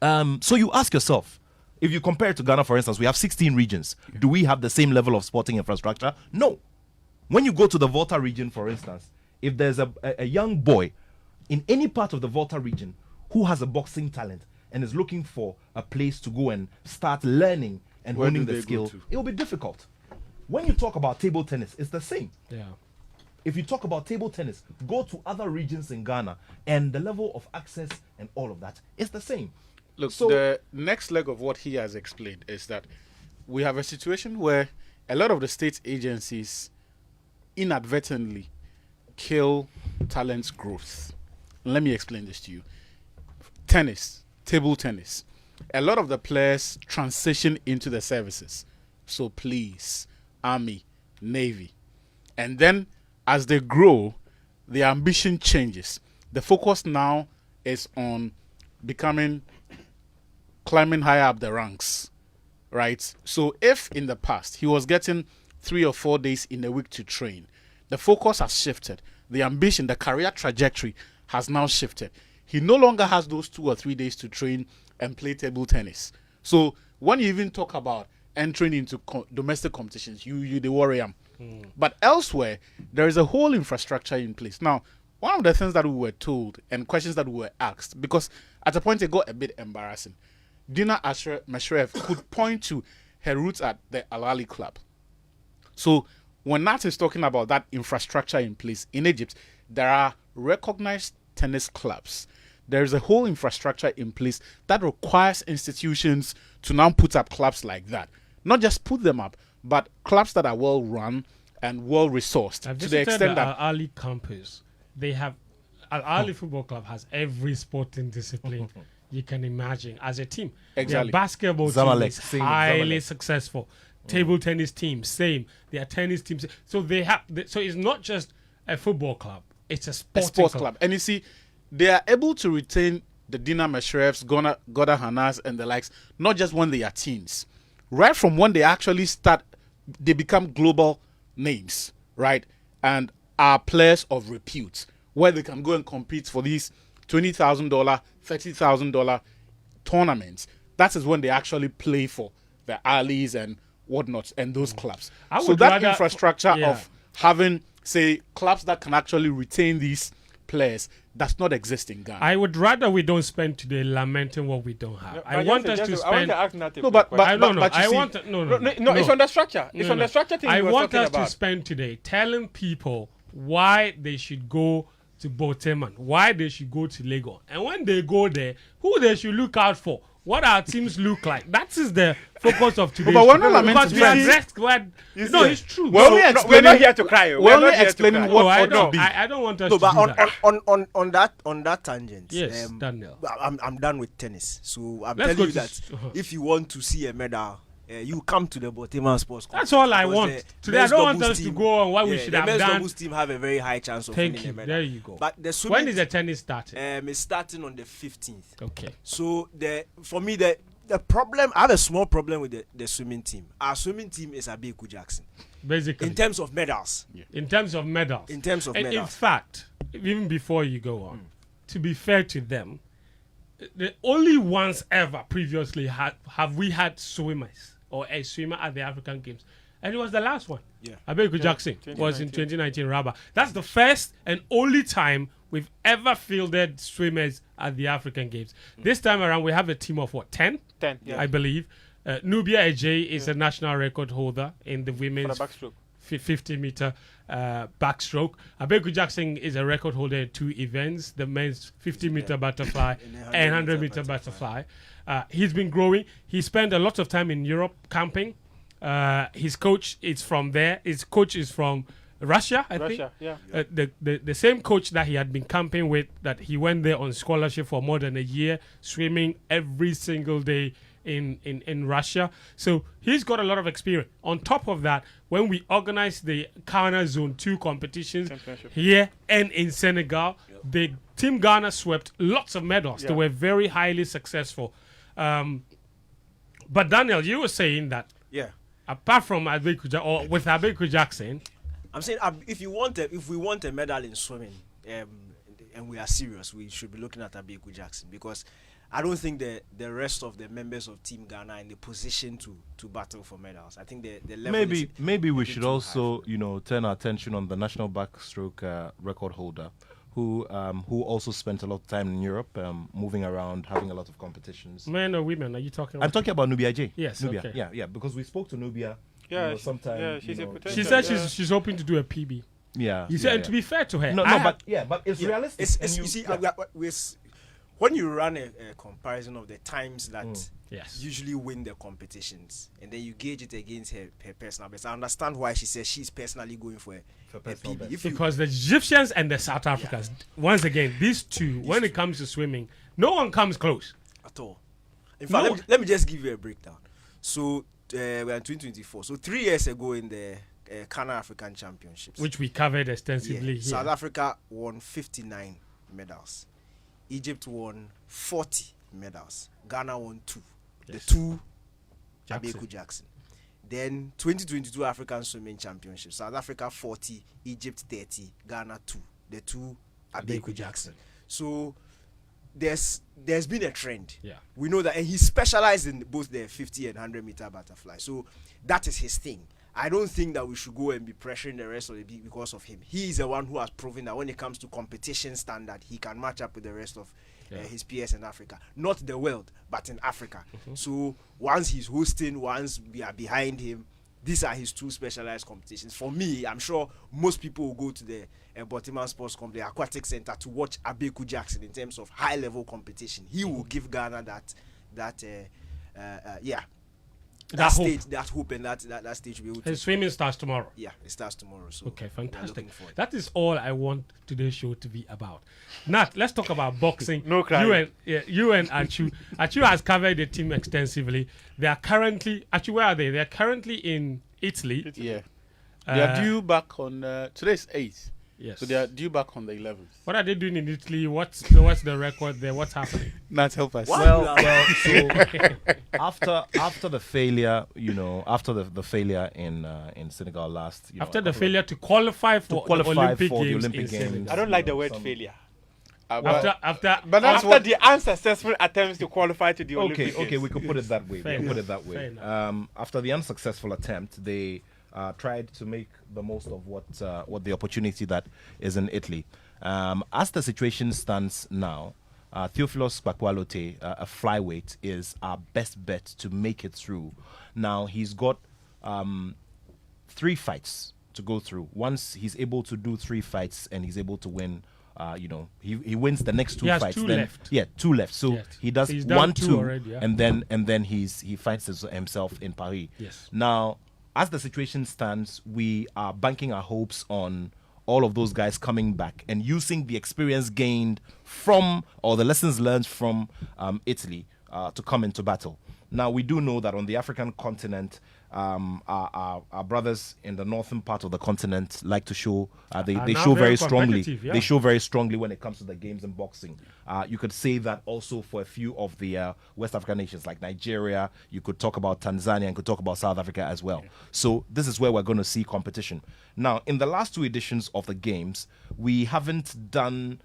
so you ask yourself, if you compare it to Ghana, for instance, we have 16 regions. Do we have the same level of sporting infrastructure? No. When you go to the Volta region, for instance, if there's a young boy in any part of the Volta region who has a boxing talent and is looking for a place to go and start learning and honing the skill, it will be difficult. When you talk about table tennis, it's the same. Yeah. If you talk about table tennis, go to other regions in Ghana, and the level of access and all of that is the same. Look, so the next leg of what he has explained is that we have a situation where a lot of the state agencies inadvertently kill talent's growth. Let me explain this to you. Tennis, table tennis. A lot of the players transition into the services. So police, army, navy. And then as they grow, the ambition changes. The focus now is on climbing higher up the ranks, right? So if in the past he was getting 3 or 4 days in a week to train, the focus has shifted. The ambition, the career trajectory has now shifted. He no longer has those 2 or 3 days to train and play table tennis. So when you even talk about entering into domestic competitions, you the worry am. But elsewhere, there is a whole infrastructure in place. Now, one of the things that we were told and questions that we were asked, because at a point it got a bit embarrassing, Dina Mashrev could point to her roots at the Al Ahly club. So when Nat is talking about that infrastructure in place in Egypt, there are recognized tennis clubs. There is a whole infrastructure in place that requires institutions to now put up clubs like that. Not just put them up, but clubs that are well run and well resourced. I've to the extent that Al Ahly campus, they have Al Ahly Football Club has every sporting discipline you can imagine as a team. Exactly. Their basketball Zamalek, team is highly successful. Table tennis team, same. Their tennis teams. So they have. So it's not just a football club; it's a sports club. And you see, they are able to retain the Dina Meshrevs, Goda Hanas, and the likes, not just when they are teens. Right from when they actually start, they become global names, right? And are players of repute, where they can go and compete for these $20,000, $30,000 tournaments. That is when they actually play for the Alis and whatnot and those clubs. So that infrastructure of having, say, clubs that can actually retain these players does not exist in Ghana. I would rather we don't spend today lamenting what we don't have. I want us to spend. It's on the structure. It's on the structure thing. I want us to spend today telling people why they should go to Boteman, why they should go to Lagos, and when they go there, who they should look out for. What our teams look like. That is the focus of today's but we're not lamenting. Because we addressed. No, it's true. We're not here to cry. We're only explaining what I ought to be. I don't want us No, to but do that. on that tangent, Yes, Daniel. I'm done with tennis. So I'm Let's telling go you to that if you want to see a medal, you come to the Boteman Sports Complex. That's all I want. Today I don't want us to go on what we should have done. The men's done. doubles team have a very high chance of winning a medal. There you go. But the swimming, when is the tennis starting? It's starting on the 15th. Okay. So for me the problem, I have a small problem with the swimming team. Our swimming team is Abeku Jackson. Basically. In terms of medals. In terms of medals. In fact, even before you go on, to be fair to them, the only once ever previously have we had swimmers or a swimmer at the African Games. And it was the last one. Yeah. Abeku Jackson was in 2019 Rabat. That's the first and only time we've ever fielded swimmers at the African Games. This time around, we have a team of 10? 10, yeah. I believe. Nubia Ejay is a national record holder in the women's 50-meter backstroke. Abeku Jackson is a record holder in 2 events, the men's 50-meter butterfly and 100-meter butterfly. He's been growing. He spent a lot of time in Europe camping. His coach is from there. His coach is from Russia, I think. Yeah. The same coach that he had been camping with, that he went there on scholarship for more than a year, swimming every single day in Russia. So he's got a lot of experience. On top of that, when we organized the Ghana Zone 2 competitions here and in Senegal, the Team Ghana swept lots of medals. They were very highly successful. But Daniel, you were saying that apart from with Abeku Jackson, I'm saying if we want a medal in swimming, and we are serious, we should be looking at Abeku Jackson, because I don't think the rest of the members of Team Ghana are in the position to battle for medals. I think the level maybe we should also turn our attention on the national backstroke record holder, who also spent a lot of time in Europe, moving around, having a lot of competitions. Men or women? Are you talking about? I'm talking about Nubia J. Yes. Nubia. Okay. Yeah, because we spoke to Nubia. Sometime. Yeah, she's a potential. She said she's hoping to do a PB. Yeah. You said, and to be fair to her, but it's realistic. You see, when you run a comparison of the times that usually win the competitions, and then you gauge it against her personal best, I understand why she says she's personally going for a PB. Because the Egyptians and the South Africans, once again, these two, when it comes to swimming, no one comes close. At all. In fact, let me just give you a breakdown. So, we are in 2024. So 3 years ago in the Ghana African Championships, which we covered extensively here. South Africa won 59 medals. Egypt won 40 medals. Ghana won 2. Yes. The 2 Jackson. Abeku Jackson. Then 2022 African Swimming Championships. South Africa 40, Egypt 30, Ghana 2. The 2 Abeku Jackson. So there's been a trend. Yeah. We know that, and he specialized in both the 50 and 100-meter butterfly. So that is his thing. I don't think that we should go and be pressuring the rest of the league because of him. He is the one who has proven that when it comes to competition standard, he can match up with the rest of his peers in Africa. Not the world, but in Africa. So once he's hosting, once we are behind him, these are his 2 specialized competitions. For me, I'm sure most people will go to the Botiman Sports Complex Aquatic Center to watch Abeku Jackson in terms of high-level competition. He will give Ghana that hope. That hope and that stage. His swimming starts tomorrow. Yeah, it starts tomorrow. So Okay, fantastic. for it. That is all I want today's show to be about. Nat, let's talk about boxing. No crying. You and Atsu. Atsu has covered the team extensively. They are currently, Atsu, where are they? They are currently in Italy. Yeah. They are due back on today's 8th. Yes. So they are due back on the 11th. What are they doing in Italy? What's the record there? What's happening? Not help us. Well, so after the failure, after the failure in Senegal last, After the failure to qualify for the Olympic for the Games Olympic in Games. Senegal. I don't like the word failure. But After the unsuccessful attempts to qualify to the Olympic Games. Okay, we could put it that way. Fair Fair enough. After the unsuccessful attempt, they tried to make the most of what the opportunity that is in Italy. As the situation stands now, Theophilus Kpakwalote, a flyweight, is our best bet to make it through. Now, he's got 3 fights to go through. Once he's able to do 3 fights and he's able to win, he wins the next 2 He has fights. 2 then, left. Yeah, 2 left. So Yes. he does He's done 1, 2 2, already, yeah. and then he finds himself in Paris. Yes. Now, as the situation stands, we are banking our hopes on all of those guys coming back and using the experience gained from, or the lessons learned from Italy to come into battle. Now, we do know that on the African continent, our brothers in the northern part of the continent like to show, they now show very very strongly. competitive, yeah. They show very strongly when it comes to the games in boxing. You could say that also for a few of the West African nations like Nigeria. You could talk about Tanzania and could talk about South Africa as well. So this is where we're going to see competition. Now, in the last 2 editions of the games, we haven't done,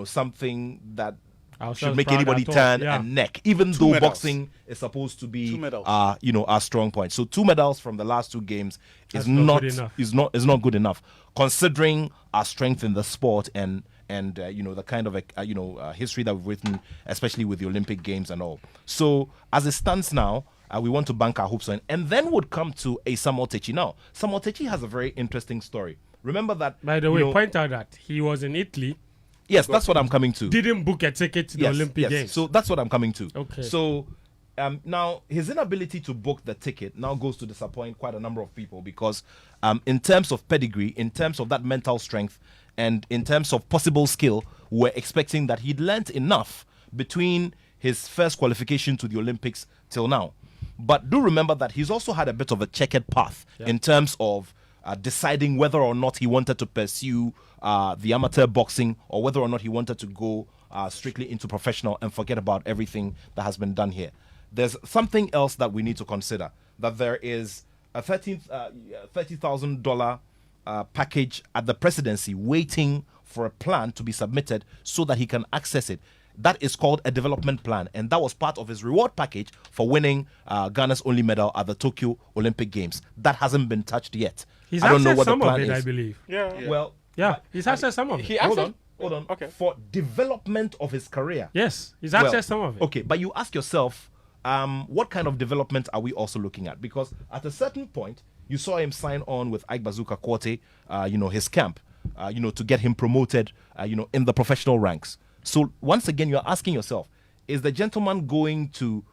something that Ourselves should make proud anybody at all. turn Yeah. a neck, even 2 though medals. boxing is supposed to be 2 medals. our strong point. So 2 medals from the last 2 games That's is not not good enough. is not good enough, considering our strength in the sport and the kind of history that we've written, especially with the Olympic Games and all. So as it stands now, we want to bank our hopes on, and then would come to a Samuel Techi. Now, Samuel Techi has a very interesting story. Remember that. By the way, point out that he was in Italy, Yes, that's what I'm coming to. didn't book a ticket to the Olympic Games. So that's what I'm coming to. Okay. So now his inability to book the ticket now goes to disappoint quite a number of people because in terms of pedigree, in terms of that mental strength, and in terms of possible skill, we're expecting that he'd learnt enough between his first qualification to the Olympics till now. But do remember that he's also had a bit of a checkered path in terms of deciding whether or not he wanted to pursue the amateur boxing or whether or not he wanted to go strictly into professional and forget about everything that has been done here. There's something else that we need to consider, that there is a $30,000 package at the presidency waiting for a plan to be submitted so that he can access it. That is called a development plan, and that was part of his reward package for winning Ghana's only medal at the Tokyo Olympic Games. That hasn't been touched yet. He's I don't know accessed what the some plan of it, is. I believe. Yeah. Well, Yeah, he's accessed some of it. He hold accessed- on, hold on. Okay. For development of his career. Yes, he's Well, accessed some of it. Okay, but you ask yourself, what kind of development are we also looking at? Because at a certain point, you saw him sign on with Ike Bazooka Korte, his camp, to get him promoted, in the professional ranks. So once again, you're asking yourself, is the gentleman going to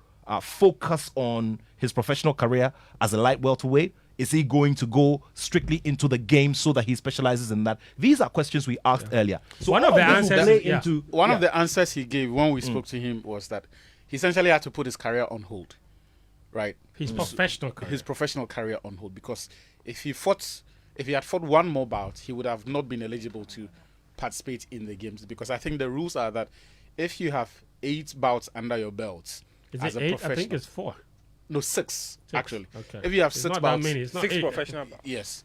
focus on his professional career as a light welterweight? Is he going to go strictly into the game so that he specializes in that? These are questions we asked earlier. So One all of the this will answers- play yeah. into One of the answers he gave when we spoke to him was that he essentially had to put his career on hold right? His professional career. His professional career on hold, because if he had fought one more bout, he would have not been eligible to participate in the games, because I think the rules are that if you have 8 bouts under your belt Is as it a 8? professional, I think it's 4. no, 6 actually. Okay. If you have It's 6 not that bouts, many. It's not 6 8. professional. yes,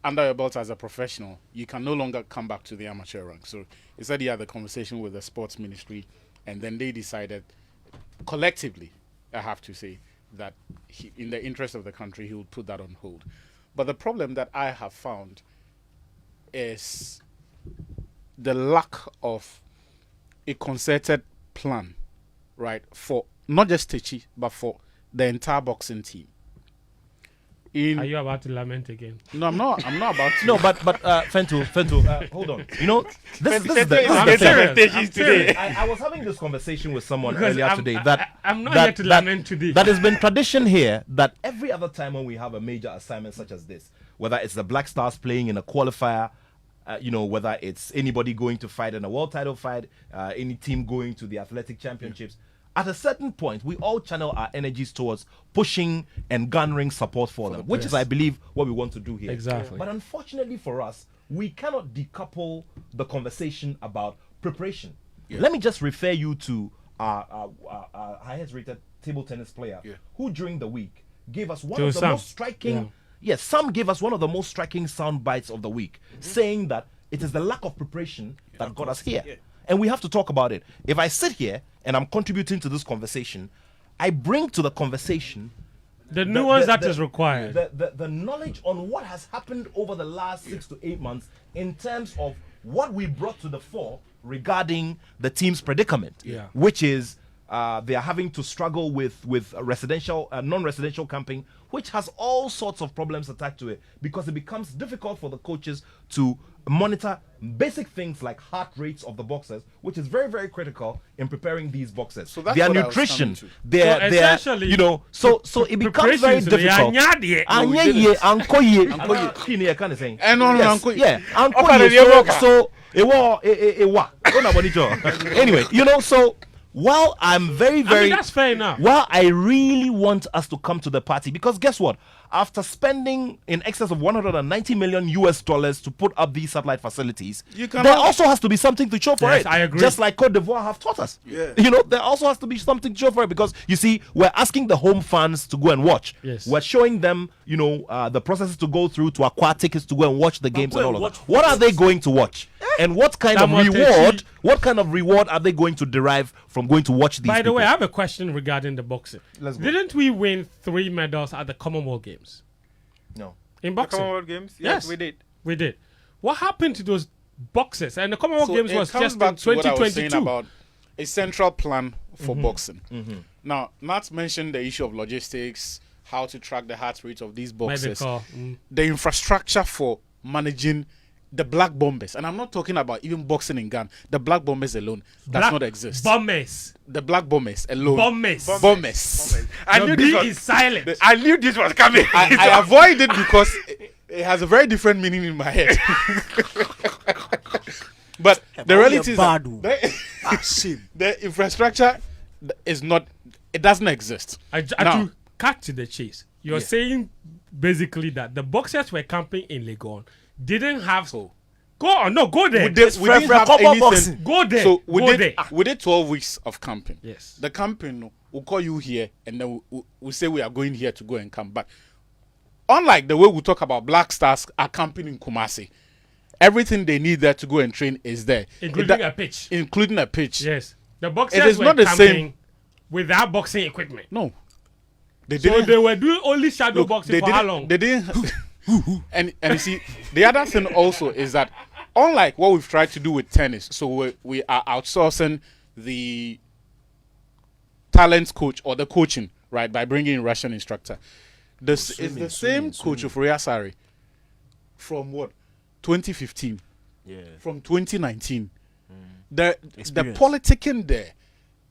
under your belt as a professional, you can no longer come back to the amateur rank. So he said he had a conversation with the sports ministry, and then they decided collectively, I have to say, that in the interest of the country, he would put that on hold. But the problem that I have found is the lack of a concerted plan, right, for not just Techi, but for the entire boxing team. Are you about to lament again? No, I'm not about to. No, but Fentuo, hold on. You know, this is the I'm thing. serious. I'm serious. I was having this conversation with someone Because earlier I'm- today I'm not here to lament today. That has been tradition here that every other time when we have a major assignment such as this, whether it's the Black Stars playing in a qualifier, whether it's anybody going to fight in a world title fight, any team going to the athletic championships, at a certain point, we all channel our energies towards pushing and garnering support for them, which is, I believe, what we want to do here. Exactly. But unfortunately for us, we cannot decouple the conversation about preparation. Let me just refer you to our highest rated table tennis player who during the week gave us one of the most striking, some gave us one of the most striking sound bites of the week, saying that it is the lack of preparation that got us here. And we have to talk about it. If I sit here and I'm contributing to this conversation, I bring to the conversation The nuance that is required. the knowledge on what has happened over the last 6 to 8 months in terms of what we brought to the fore regarding the team's predicament, which is they are having to struggle with residential, non-residential camping, which has all sorts of problems attached to it, because it becomes difficult for the coaches to monitor basic things like heart rates of the boxers, which is very, very critical in preparing these boxers. So that's their what I was nutrition, coming to. their, essentially, so it becomes very difficult. Anyway, so while I'm very, that's fair enough. While I really want us to come to the party, because guess what? After spending in excess of $190 million to put up these satellite facilities, there also has to be something to show for it. I agree. Just like Cote d'Ivoire have taught us. There also has to be something to show for it, because you see, we're asking the home fans to go and watch. We're showing them, the processes to go through to acquire tickets to go and watch the games and all of that. What are they going to watch? And what kind of reward? What kind of reward are they going to derive from going to watch these? By the way, I have a question regarding the boxing. Didn't we win 3 medals at the Commonwealth Games? No. In boxing? Commonwealth Games? Yes, we did. We did. What happened to those boxers? And the Commonwealth Games it was comes just in back to what I was saying 2022. about a central plan for boxing. Now, not mention the issue of logistics, how to track the heart rate of these boxers, the infrastructure for managing the black bombers. And I'm not talking about even boxing in Ghana. The black bombers alone does not exist. Bombers. The black bombers alone. Bombers. I knew this is silent. I knew this was coming. I avoid it because it has a very different meaning in my head. But the reality is that the infrastructure is not, it doesn't exist. To cut to the chase, you're saying basically that the boxers were camping in Legon didn't have go there. We didn't have anything. Go there. So there. We did 12 weeks of camping. Yes. The camping, we'll call you here and then we'll say we are going here to go and camp. But unlike the way we talk about Black Stars are camping in Kumasi, everything they need there to go and train is there. Including a pitch. Including a pitch. Yes. The boxers It is were not the camping same. without boxing equipment. No. They So didn't. they were doing only shadow boxing they for didn't, how long? They didn't. and you see, the other thing also is that unlike what we've tried to do with tennis, so we are outsourcing the talent coach or the coaching, right, by bringing in Russian instructor. This is the same coach of Riasari from what? 2015. Yeah. From 2019. The politicking there,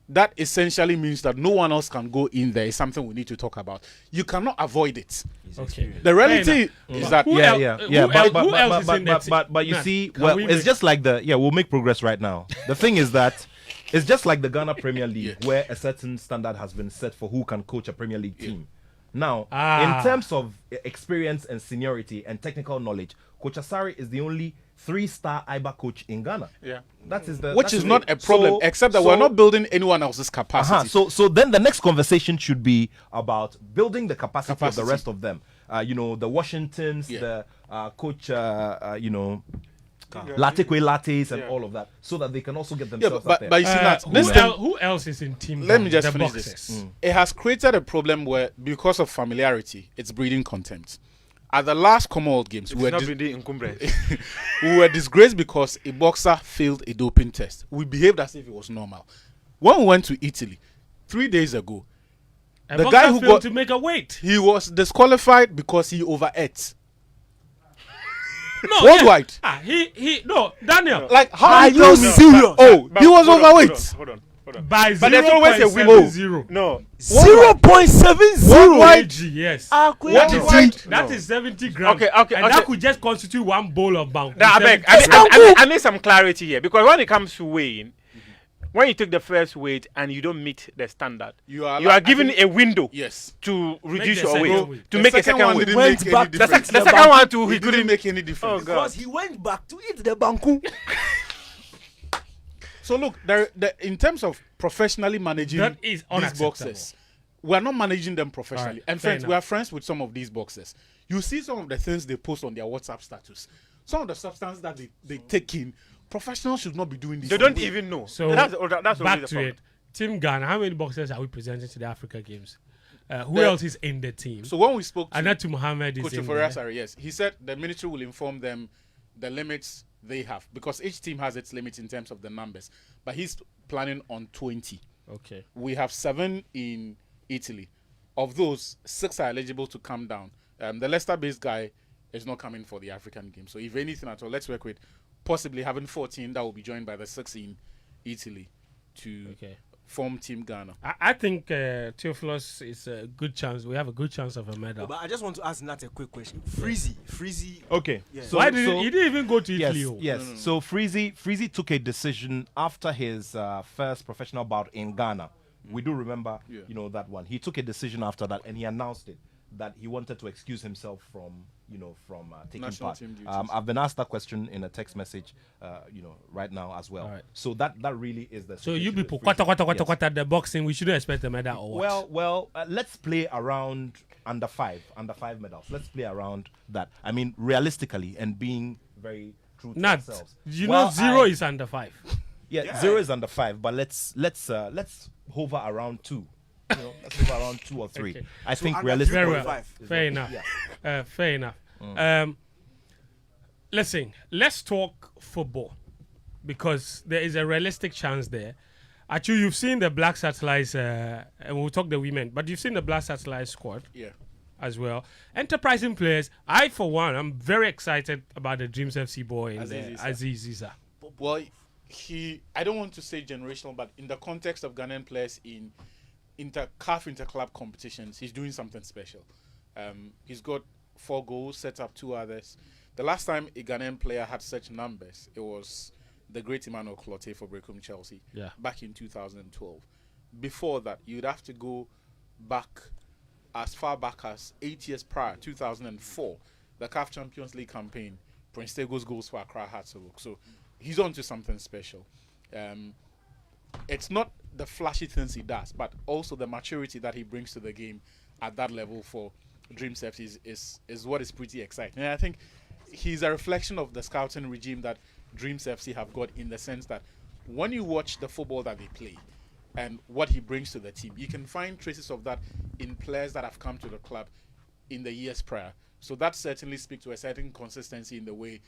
that essentially means that no one else can go in there. Is something we need to talk about. You cannot avoid it. Okay. The reality is that Who else is in that but you team? see, Can we it's just like we'll make progress right now. The thing is that It's just like the Ghana Premier League, where a certain standard has been set for who can coach a Premier League team. Now, in terms of experience and seniority and technical knowledge, Coach Asari is the only 3-star IBA coach in Ghana. Yeah, Which is not a problem, except that we're not building anyone else's capacity. So then the next conversation should be about building the capacity. Of the rest of them. The Washingtons, the coach, Latikwe Lattes and all of that, so that they can also get themselves up there. But you see that who else is in team? Let me just the finish boxes. this. It has created a problem where, because of familiarity, it's breeding contempt. At the last Commonwealth Games, we were disgraced because a boxer failed a doping test. We behaved as if it was normal. When we went to Italy 3 days ago, the guy who got to make a weight, he was disqualified because he overate. No, worldwide. Daniel. Like, how Are you serious? Oh, he was overweight. Hold on. By But there's always a window. 0.70. No. 0.70. Worldwide, yes. That is 70 grams. Okay. That could just constitute one bowl of bang. Now, I need some clarity here, because when it comes to weighing, when you take the first weight and you don't meet the standard, you are given a window to reduce your weight, to make a second weight. The second one too, he couldn't make any difference. Because he went back to eat the banku. So look, in terms of professionally managing these boxes, we are not managing them professionally. And friends, we are friends with some of these boxes. You see some of the things they post on their WhatsApp status. Some of the substance that they take in. Professionals should not be doing this. They don't even know. So that's back to it. Team Ghana, how many boxers are we presenting to the Africa Games? Who else is in the team? So when we spoke to Anatu Mohammed is in there. Yes, he said the ministry will inform them the limits they have, because each team has its limits in terms of the numbers. But he's planning on 20. Okay. We have 7 in Italy. Of those, 6 are eligible to come down. The Leicester-based guy is not coming for the African game. So if anything at all, let's work with possibly having 14 that will be joined by the 6 in Italy to form Team Ghana. I think Theophilus is a good chance. We have a good chance of a medal. But I just want to ask Nat a quick question. Freezy. Okay. Yeah. So why didn't he didn't even go to Italy? Yes. No. So Freezy took a decision after his first professional bout in Ghana. We do remember, that one. He took a decision after that, and he announced it, that he wanted to excuse himself from taking national part. Team duties. I've been asked that question in a text message, right now as well. Right. So that really is the. So you situation people, with Freezy. kwata the boxing, we shouldn't expect a medal or what? Well, let's play around under five medals. Let's play around that. I mean, realistically, and being very true to Nat, ourselves. know 0 is under 5. Yeah, 0 is under 5, but let's hover around 2. Let's hover around 2 or 3. Okay. I think under realistically. 3.5. Fair enough. Yeah. Fair enough. Listen, let's talk football, because there is a realistic chance there. Actually, you've seen the Black Satellites, and we'll talk the women, but you've seen the Black Satellites squad as well. Enterprising players. I, for one, I'm very excited about the Dreams FC boy, Aziz Issa. Well, I don't want to say generational, but in the context of Ghanaian players in CAF interclub competitions, he's doing something special. He's got 4 goals, set up 2 others. The last time a Ghanaian player had such numbers, it was the great Emmanuel Clotet for Brecum Chelsea back in 2012. Before that, you'd have to go back as far back as 8 years prior, 2004, the CAF Champions League campaign, Prince Tego's goals for Accra Hatzaluk. So he's on to something special. It's not the flashy things he does, but also the maturity that he brings to the game at that level for Dreams FC is what is pretty exciting. And I think he's a reflection of the scouting regime that Dreams FC have got, in the sense that when you watch the football that they play and what he brings to the team, you can find traces of that in players that have come to the club in the years prior. So that certainly speaks to a certain consistency in the way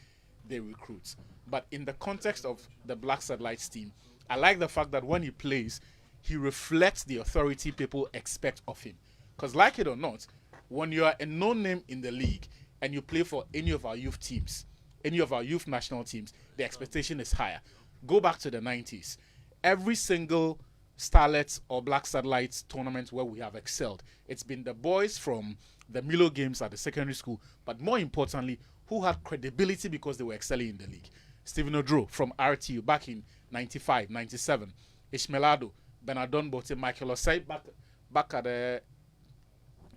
they recruit. But in the context of the Black Satellites team, I like the fact that when he plays, he reflects the authority people expect of him. Because like it or not, when you are a known name in the league and you play for any of our youth teams, any of our youth national teams, the expectation is higher. Go back to the 90s. Every single Starlets or Black Satellites tournament where we have excelled, it's been the boys from the Milo games at the secondary school, but more importantly, who had credibility because they were excelling in the league. Stephen Odro from RTU back in 95, 97. Ishmelado, Benadon Bote, Michael Osei back at the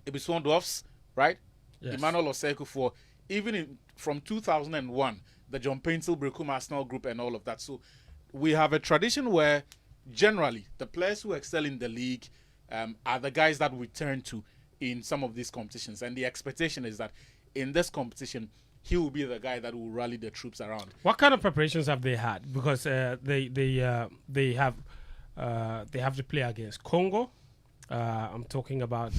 Ibiswan Dwarfs, right? Yes. Emmanuel Osei for even from 2001, the John Paintil Brekum Arsenal group and all of that. So we have a tradition where generally the players who excel in the league are the guys that we turn to in some of these competitions, and the expectation is that in this competition he will be the guy that will rally the troops around. What kind of preparations have they had? Because they have to play against Congo. I'm talking about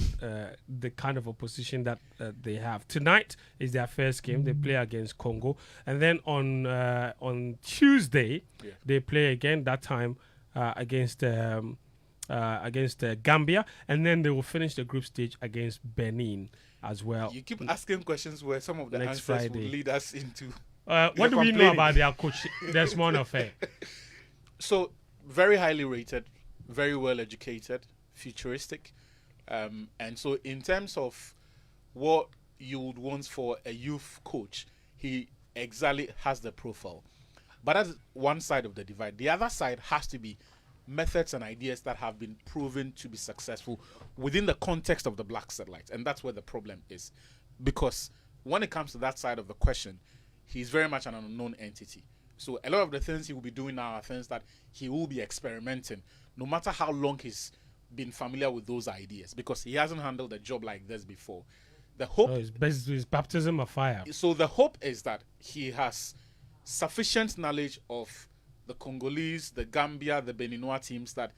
the kind of opposition that they have. Tonight is their first game. They play against Congo, and then on Tuesday they play again. That time against Gambia, and then they will finish the group stage against Benin as well. You keep asking questions where some of the answers will lead us into. What do we know about their coach, Desmond Affair? So very highly rated, very well educated, futuristic, and so in terms of what you would want for a youth coach, he exactly has the profile. But that's one side of the divide. The other side has to be methods and ideas that have been proven to be successful within the context of the Black Satellites, and that's where the problem is, because when it comes to that side of the question, he's very much an unknown entity. So a lot of the things he will be doing now are things that he will be experimenting, no matter how long he's been familiar with those ideas, because he hasn't handled a job like this before. The hope is baptism of fire. So the hope is that he has sufficient knowledge of the Congolese, the Gambia, the Beninois teams that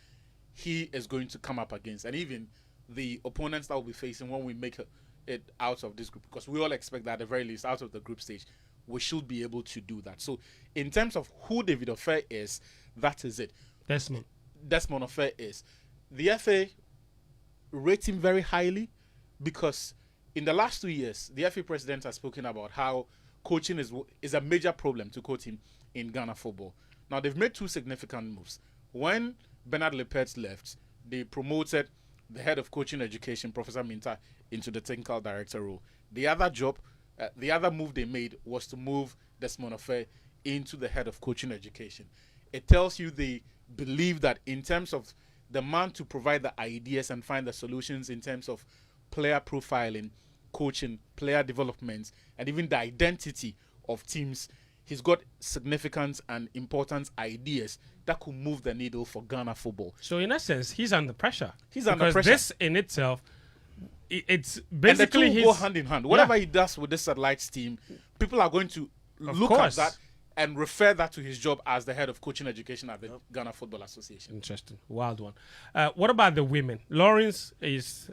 he is going to come up against, and even the opponents that we'll be facing when we make it out of this group, because we all expect that at the very least out of the group stage we should be able to do that. So in terms of who David Ofei is, that is it. Desmond Ofei is. The FA rate him very highly because in the last 2 years, the FA president has spoken about how coaching is a major problem to coach him in Ghana football. Now, they've made two significant moves. When Bernard Lepet left, they promoted the head of coaching education, Professor Minta, into the technical director role. The other move they made was to move Desmond Ofei into the head of coaching education. It tells you they believe that in terms of the man to provide the ideas and find the solutions in terms of player profiling, coaching, player development, and even the identity of teams, he's got significant and important ideas that could move the needle for Ghana football. So in essence, he's under pressure. Under pressure. This in itself, it's basically and the two go hand in hand. Whatever he does with the satellites team, people are going to look at that and refer that to his job as the head of coaching education at the Ghana Football Association. Interesting. Wild one. What about the women? Lawrence is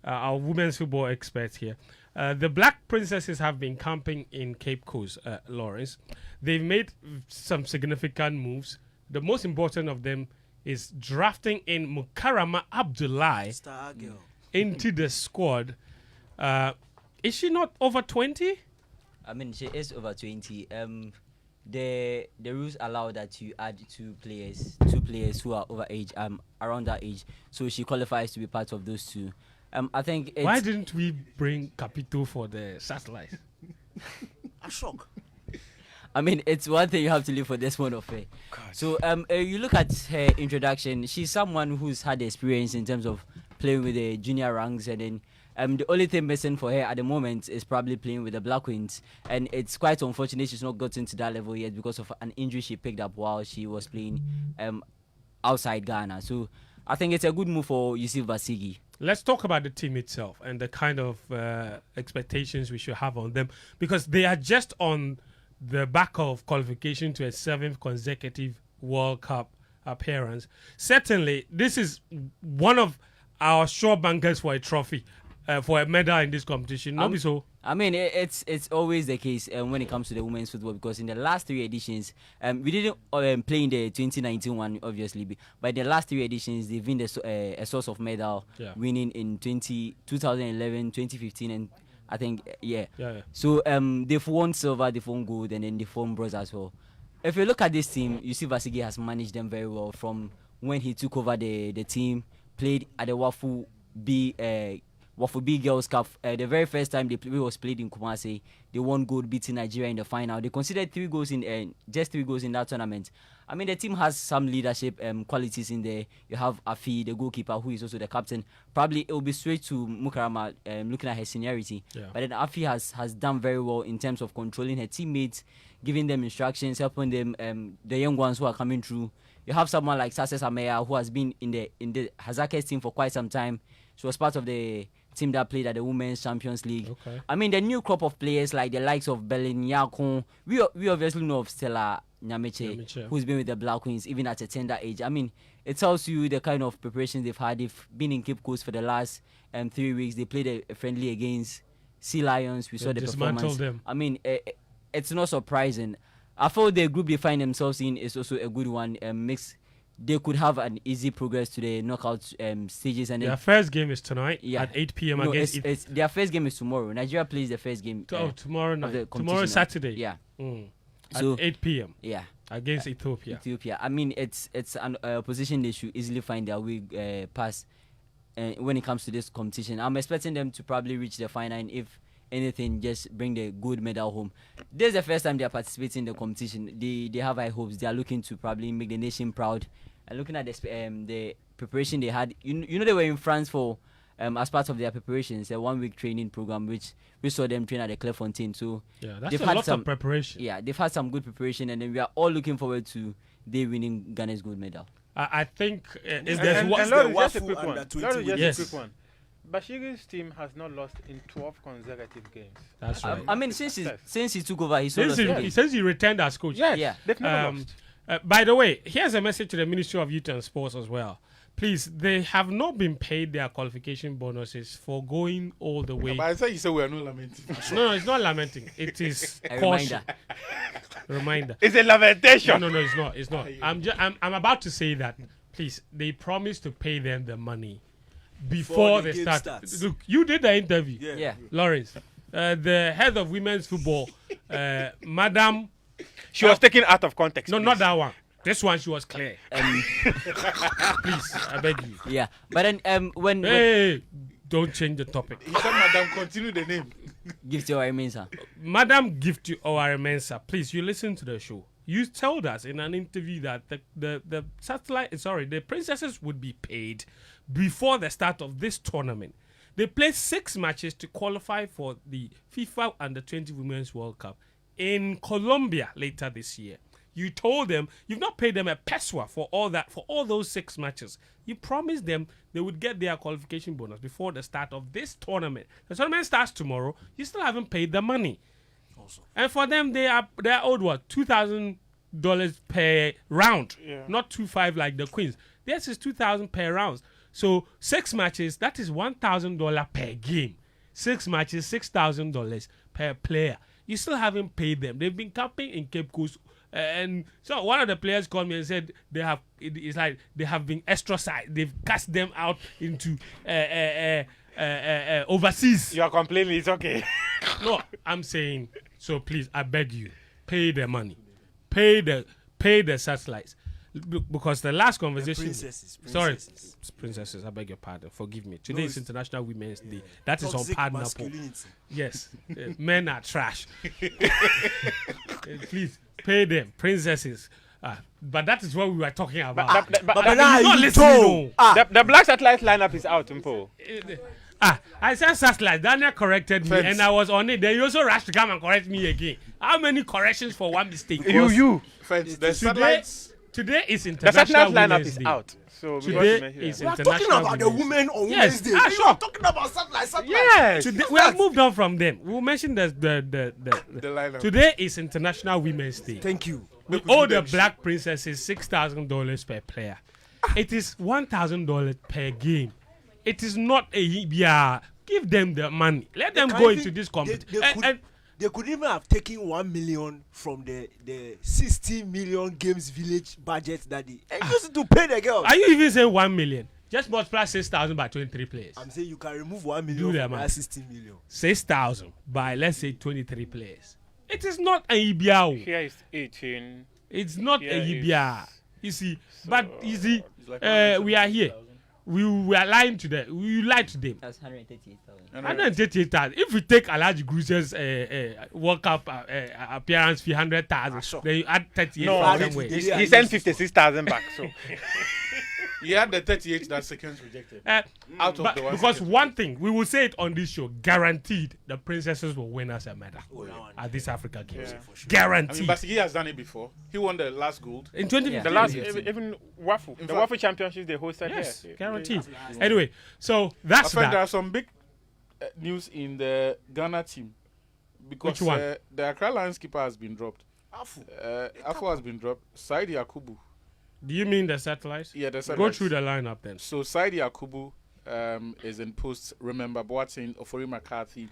our women's football expert here. The Black Princesses have been camping in Cape Coast, Lawrence. They've made some significant moves. The most important of them is drafting in Mukarama Abdullahi into the squad. Is she not over 20? I mean, she is over 20. The rules allow that you add two players who are over age, around that age. So she qualifies to be part of those two. I think. Why didn't we bring Capito for the satellite? I'm shocked. I mean, it's one thing you have to live for this one of it. So you look at her introduction. She's someone who's had experience in terms of playing with the junior ranks, and then the only thing missing for her at the moment is probably playing with the Black Queens, and it's quite unfortunate she's not gotten to that level yet because of an injury she picked up while she was playing outside Ghana. So I think it's a good move for Yusuf Basigi. Let's talk about the team itself and the kind of expectations we should have on them, because they are just on the back of qualification to a 7th consecutive World Cup appearance. Certainly, this is one of our sure bankers for a trophy, for a medal in this competition. Not so. I mean, it's always the case when it comes to the women's football, because in the last 3 editions, we didn't play in the 2019 one, obviously, but in the last 3 editions, they've been a source of medal, winning in 2011, 2015, and I think, So they've won silver, they've won gold, and then they've won bronze as well. If you look at this team, you see Vasigi has managed them very well from when he took over the team, played at the Wafu B Wafubi Girls Cup. The very first time they was played in Kumasi, they won gold, beating Nigeria in the final. They considered 3 goals in just 3 goals in that tournament. I mean, the team has some leadership qualities in there. You have Afi, the goalkeeper, who is also the captain. Probably it will be straight to Mukarama, looking at her seniority. Yeah. But then Afi has done very well in terms of controlling her teammates, giving them instructions, helping them, the young ones who are coming through. You have someone like Sase Sameya, who has been in the Hazake's team for quite some time. She was part of the team that played at the Women's Champions League. Okay. I mean, the new crop of players like the likes of Belin Yakon, we obviously know of Stella Nyameche, who's been with the Black Queens even at a tender age. I mean, it tells you the kind of preparations they've had. They've been in Cape Coast for the last 3 weeks. They played a friendly against Sea Lions. We saw the performance. Them. I mean, it's not surprising. I thought the group they find themselves in is also a good one. Mixed. They could have an easy progress to the knockout stages. And their first game is tonight at 8 p.m. against... their first game is tomorrow. Nigeria plays the first game. Tomorrow night. Tomorrow is Saturday. Yeah. So, at 8 p.m. Yeah. Against Ethiopia. I mean, it's an opposition they should easily find their way past when it comes to this competition. I'm expecting them to probably reach the final, and if anything, just bring the gold medal home. This is the first time they are participating in the competition. They have high hopes. They are looking to probably make the nation proud. And looking at the preparation they had, you know they were in France for as part of their preparations, a 1-week training program, which we saw them train at the Clairefontaine. So yeah, that's a lot of preparation. Yeah, they've had some good preparation, and then we are all looking forward to they winning Ghana's gold medal. I think just a quick one. Bashiri's team has not lost in 12 consecutive games. That's right. I mean, since he took over, since he returned as coach. Yes, yeah, they've never lost. By the way, here's a message to the Ministry of Youth and Sports as well. Please, they have not been paid their qualification bonuses for going all the way. But I thought you said we are not lamenting. No, it's not lamenting. It is a reminder. Reminder. It's a lamentation. No, it's not. It's not. I'm about to say that. Please, they promised to pay them the money before they start. Look, you did the interview. Yeah. Lawrence, the head of women's football, Madam. She was taken out of context. No, not that one. This one, she was clear. Please, I beg you. Yeah, but then when don't change the topic. He said, Madam, continue the name. Gift Oware Mensah. Madam Gift Oware Mensah, please, you listen to the show. You told us in an interview that the princesses would be paid before the start of this tournament. They played 6 matches to qualify for the FIFA Under-20 Women's World Cup in Colombia later this year. You told them you've not paid them a peswa for all those 6 matches. You promised them they would get their qualification bonus before the start of this tournament. The tournament starts tomorrow. You still haven't paid the money. Also. And for them, they're owed what, $2,000 per round, not $2,500 like the Queens. Theirs is $2,000 per round. So 6 matches, that is $1,000 per game. 6 matches, $6,000 per player. You still haven't paid them. They've been camping in Cape Coast, and so one of the players called me and said it's like they have been ostracized. They've cast them out into overseas. You are complaining. It's okay. No, I'm saying, so please, I beg you, pay the money, pay the satellites. Because the last conversation, princesses, I beg your pardon, forgive me. Today is International Women's Day. That is on partner poll. Yes, men are trash. Please pay them, princesses. But that is what we were talking about. But now you listening. The black satellite lineup is out, Mpo. I said satellite. Daniel corrected me, and I was on it. Then you also rushed to come and correct me again. How many corrections for one mistake? You. The satellites. Today is International Women's Day. Out. So today is we are International talking about the women on Women's Day. Sure. You are talking about satellite. Yes. Today, we have moved on from them. We will mention the lineup. Today is International Women's Day. Thank you. We owe the black princesses $6,000 per player. It is $1,000 per game. It is not give them the money. Let them go into this competition. They could even have taken 1 million from the 60 million games village budget that they used to pay the girls. Are you even saying 1 million? Just multiply 6,000 by 23 players. I'm saying you can remove 1 million from that 60 million. 6,000 by, let's say, 23 players. It is not a EBA. Here is 18. It's not a EBA. You see, but you see, we are here. we were lying to them. We lied to them. That's 138,000. 138,000. If we take Alhaji Gruza's World Cup appearance fee 100,000, then you add 38,000. No, he sent 56,000 back. So he had the 38 that seconds rejected. Out of the one. Because one thing we will say it on this show, guaranteed the princesses will win us a medal at this Africa Games. Yeah. Sure. Guaranteed. I mean, Basigi has done it before. He won the last gold in 2015. The last even Wafu, the Wafu Championships they hosted. Yes, here. Guaranteed. Anyway, so that's that. There are some big news in the Ghana team because which one? The Accra Lions keeper has been dropped. Afu has been dropped. Saidi Yakubu. Do you mean the satellites? Yeah, the satellites. Go through the lineup then. So Saidi Yakubu is in post. Remember Boateng, Ofori McCarthy,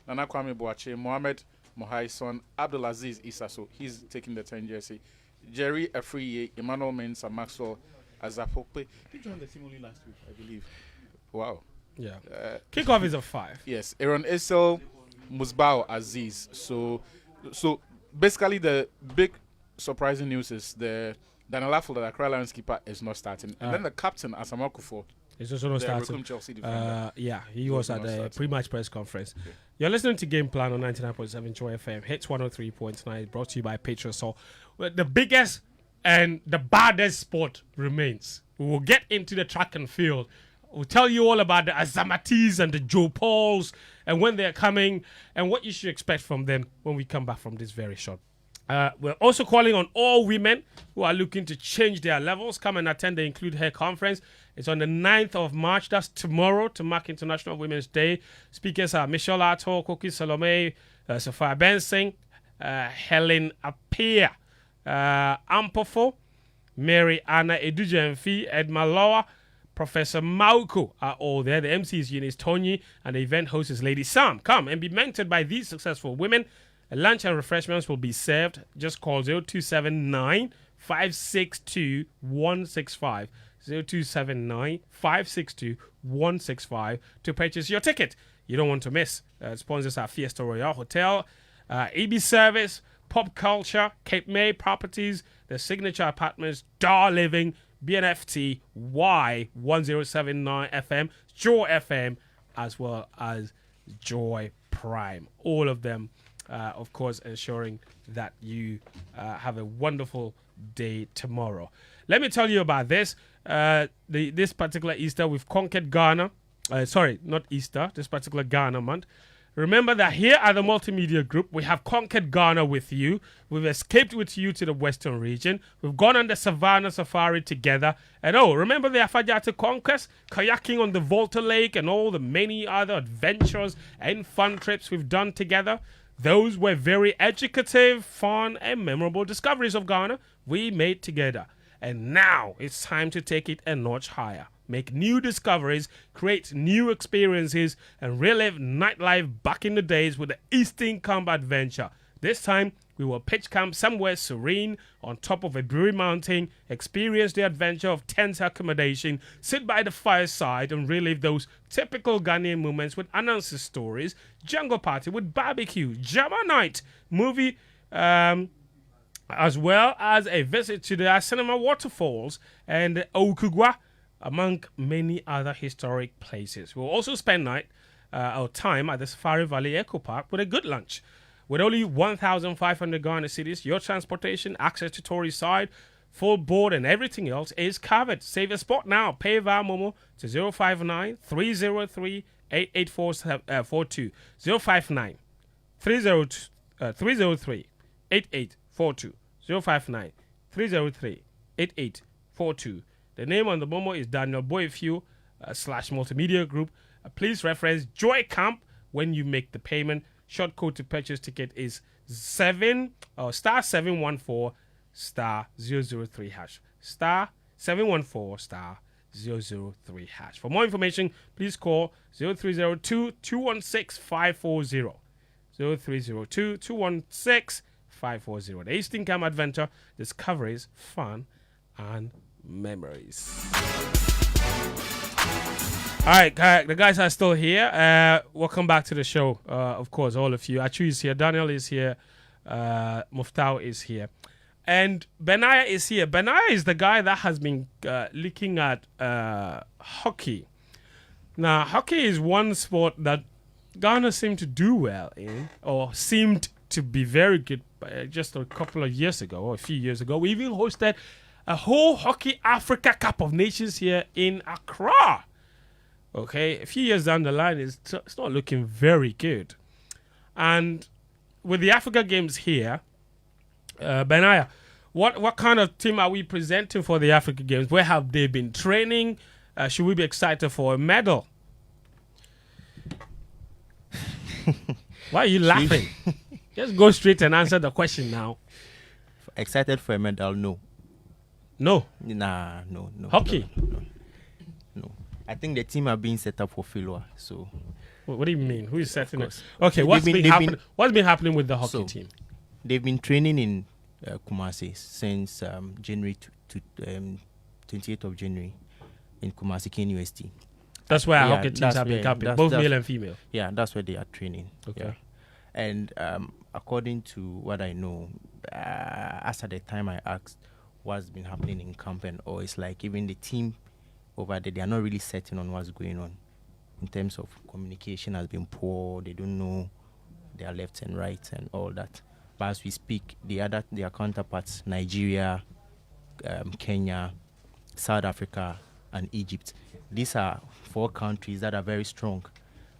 Nana Kwame Boache, Mohamed Mohaison, Abdulaziz Issa. So he's taking the 10 jersey. Jerry Afriye, Emmanuel Mensah, Maxwell Azapope. He joined the team only last week, I believe. Wow. Yeah. Kickoff is a 5. Yes. Aaron Essel, Musbao Aziz. So basically the big surprising news is the Daniel Affle, the Accra Lions keeper, is not starting. And then the captain, Asamoah Kufuor, is also not starting. Chelsea defender. Yeah, he was at the pre-match press conference. Okay. You're listening to Game Plan on 99.7 Joy FM. Hits 103.9, brought to you by Patreon. So the biggest and the baddest sport remains. We will get into the track and field. We'll tell you all about the Azamatis and the Joe Pauls and when they're coming and what you should expect from them when we come back from this very short. We're also calling on all women who are looking to change their levels. Come and attend the Include Her conference. It's on the 9th of March. That's tomorrow to mark International Women's Day. Speakers are Michelle Ato, Koki Salome, Sophia Benson, Helen Apia, Ampofo, Mary Anna Edujemfi, Edma Lawa, Professor Mauko are all there. The MC is Eunice Tony and the event host is Lady Sam. Come and be mentored by these successful women. Lunch and refreshments will be served. Just call 0279 562 165. 0279 562 165 to purchase your ticket. You don't want to miss. Sponsors are Fiesta Royale Hotel, EB Service, Pop Culture, Cape May Properties, the Signature Apartments, Dar Living, BNFT, Y1079 FM, Joy FM, as well as Joy Prime. All of them, of course, ensuring that you have a wonderful day tomorrow. Let me tell you about this. This particular Easter, we've conquered Ghana. Sorry, not Easter, this particular Ghana month. Remember that here at the Multimedia Group, we have conquered Ghana with you. We've escaped with you to the Western region. We've gone on the Savannah Safari together. And remember the Afajata Conquest, kayaking on the Volta Lake, and all the many other adventures and fun trips we've done together? Those were very educative, fun, and memorable discoveries of Ghana we made together. And now it's time to take it a notch higher. Make new discoveries, create new experiences, and relive nightlife back in the days with the Eastern Camp Adventure. This time, we will pitch camp somewhere serene on top of a brewery mountain, experience the adventure of tent accommodation, sit by the fireside, and relive those typical Ghanaian moments with Anansi stories, jungle party with barbecue, Jama night, movie, as well as a visit to the cinema waterfalls and Okugwa, among many other historic places. We'll also spend our time at the Safari Valley Eco Park with a good lunch. With only 1,500 Ghana cedis, your transportation, access to Tory side, full board, and everything else is covered. Save a spot now. Pay via Momo to 059 303 8842. 059 303 8842. 059 303 8842. The name on the Momo is Daniel Boyfew / Multimedia Group. Please reference Joy Camp when you make the payment. Short code to purchase ticket is *714 *003 hash. *714 *003 hash. For more information, please call 0302 216 540. 0302 216 540. The Eastern Camp Adventure, discoveries, fun, and memories. All right, the guys are still here. Welcome back to the show, of course, all of you. Atsu is here, Daniel is here, Muftawu is here. And Benaya is here. Benaya is the guy that has been looking at hockey. Now, hockey is one sport that Ghana seemed to do well in, or seemed to be very good just a couple of years ago, or a few years ago. We even hosted a whole Hockey Africa Cup of Nations here in Accra. Okay, a few years down the line, it's not looking very good. And with the Africa Games here, Benaya, what kind of team are we presenting for the Africa Games? Where have they been training? Should we be excited for a medal? Why are you laughing? Just go straight and answer the question now. Excited for a medal? No. No? No. Hockey? No. I think the team are being set up for failure. So. What do you mean? Who is setting it? Okay, what's been happening with the hockey team? They've been training in Kumasi since January to 28th of January in Kumasi KNUST. That's where our hockey teams have been camping, both male and female. Yeah, that's where they are training. Okay. Yeah. And according to what I know, as at the time I asked what's been happening in camp, or it's like even the team over there, they are not really certain on what's going on. In terms of communication has been poor, they don't know their left and right and all that. But as we speak, their counterparts, Nigeria, Kenya, South Africa, and Egypt. These are 4 countries that are very strong.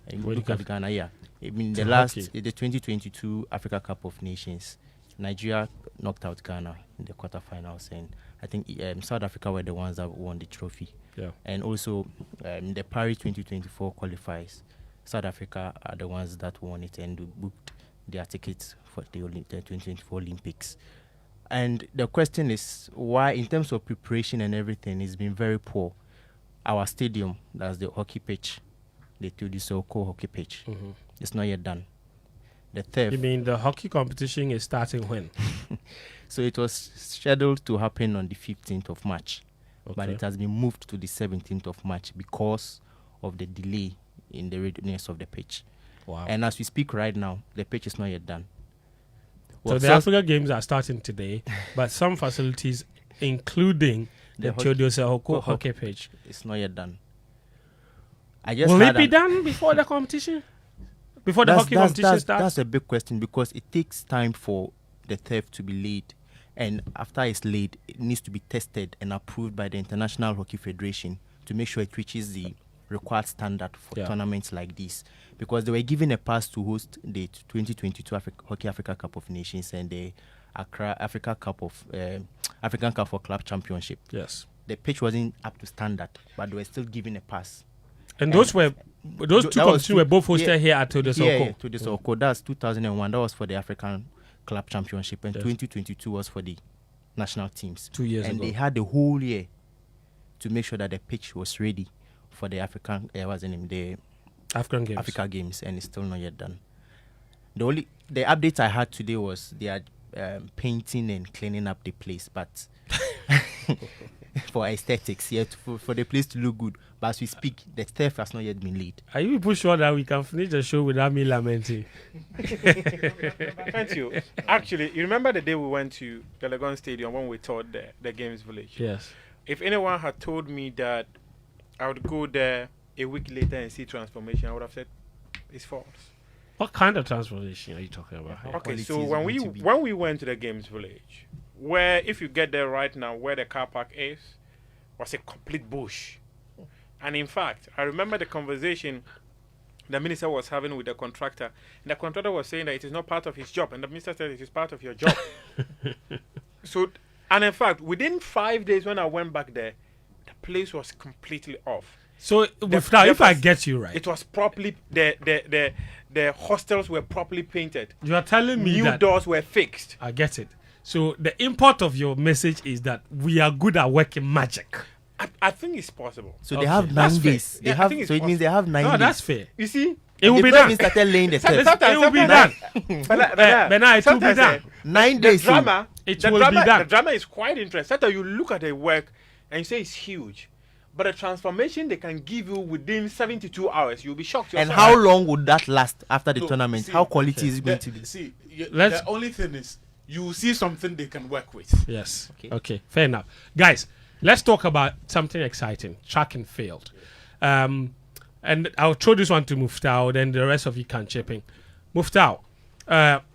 And you look at Ghana, yeah. I mean, the 2022 Africa Cup of Nations, Nigeria knocked out Ghana in the quarterfinals, and I think South Africa were the ones that won the trophy. Yeah. And also, the Paris 2024 qualifiers, South Africa are the ones that won it and booked their tickets for the 2024 Olympics. And the question is, why, in terms of preparation and everything, it's been very poor. Our stadium, that's the hockey pitch, the Sitso hockey pitch, it's not yet done. The third. You mean the hockey competition is starting when? So it was scheduled to happen on the 15th of March, but Okay. it has been moved to the 17th of March because of the delay in the readiness of the pitch. Wow. And as we speak right now, the pitch is not yet done. So the Africa Games are starting today, but some facilities, including the Chodose hockey pitch, it's not yet done. Will it be done before the competition? Before the hockey competition starts? That's a big question, because it takes time for the turf to be laid. And after it's laid, it needs to be tested and approved by the International Hockey Federation to make sure it reaches the required standard for tournaments like this. Because they were given a pass to host the 2022 Hockey Africa Cup of Nations and the African Cup for Club Championship. Yes. The pitch wasn't up to standard, but they were still given a pass. And those two competitions were both hosted here at Chodose. Yeah, Chodose. That's 2001. That was for the African Club Championship, and 2022 was for the national teams. 2 years ago. And they had the whole year to make sure that the pitch was ready for the African Games. Africa Games, and it's still not yet done. The update I had today was they are painting and cleaning up the place, but for aesthetics, for the place to look good. But as we speak, the turf has not yet been laid. Are you people sure that we can finish the show without me lamenting? Thank you. Actually, you remember the day we went to the Legon Stadium when we toured the Games Village? Yes. If anyone had told me that I would go there a week later and see transformation, I would have said it's false. What kind of transformation are you talking about? Okay, so when we went to the Games Village, where if you get there right now, where the car park is, was a complete bush. And in fact, I remember the conversation the minister was having with the contractor. And the contractor was saying that it is not part of his job. And the minister said it is part of your job. And in fact, within 5 days when I went back there, the place was completely off. So if I get you right, it was properly, the hostels were properly painted. You are telling me new doors were fixed. I get it. So the import of your message is that we are good at working magic. I think it's possible. So they have 9 days. It means they have 9 days. No, that's fair. You see, it will be done. Started laying the it will be done. But now it will be done. 9 days. It will be done. The drama is quite interesting. Sometimes you look at the work and you say it's huge. But the transformation they can give you within 72 hours, you'll be shocked yourself. And how long would that last after the tournament? How quality is it going to be? The only thing is, you will see something they can work with. Yes. Okay. Fair enough. Guys, let's talk about something exciting, track and field. And I'll throw this one to Muftawu, then the rest of you can chip in. Muftawu,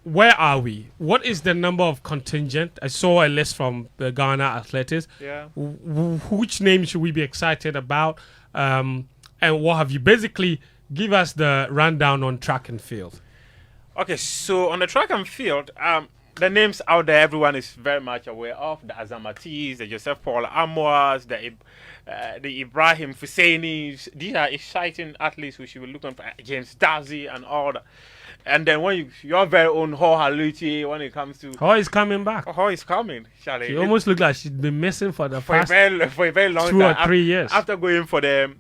where are we? What is the number of contingent? I saw a list from the Ghana Athletics. Yeah. Which name should we be excited about? And what have you? Basically, give us the rundown on track and field. Okay, so on the track and field, the names out there, everyone is very much aware of. The Azamatis, the Joseph Paul Amoas, the Ibrahim Fuseinis. These are exciting athletes we should be looking for. James Dazi and all that. And then when your very own Ho Haluti, when it comes to... Ho is coming back. Ho is coming, Charlie. She almost looked like she'd been missing for a very long 2 time. or 3 years. After going for the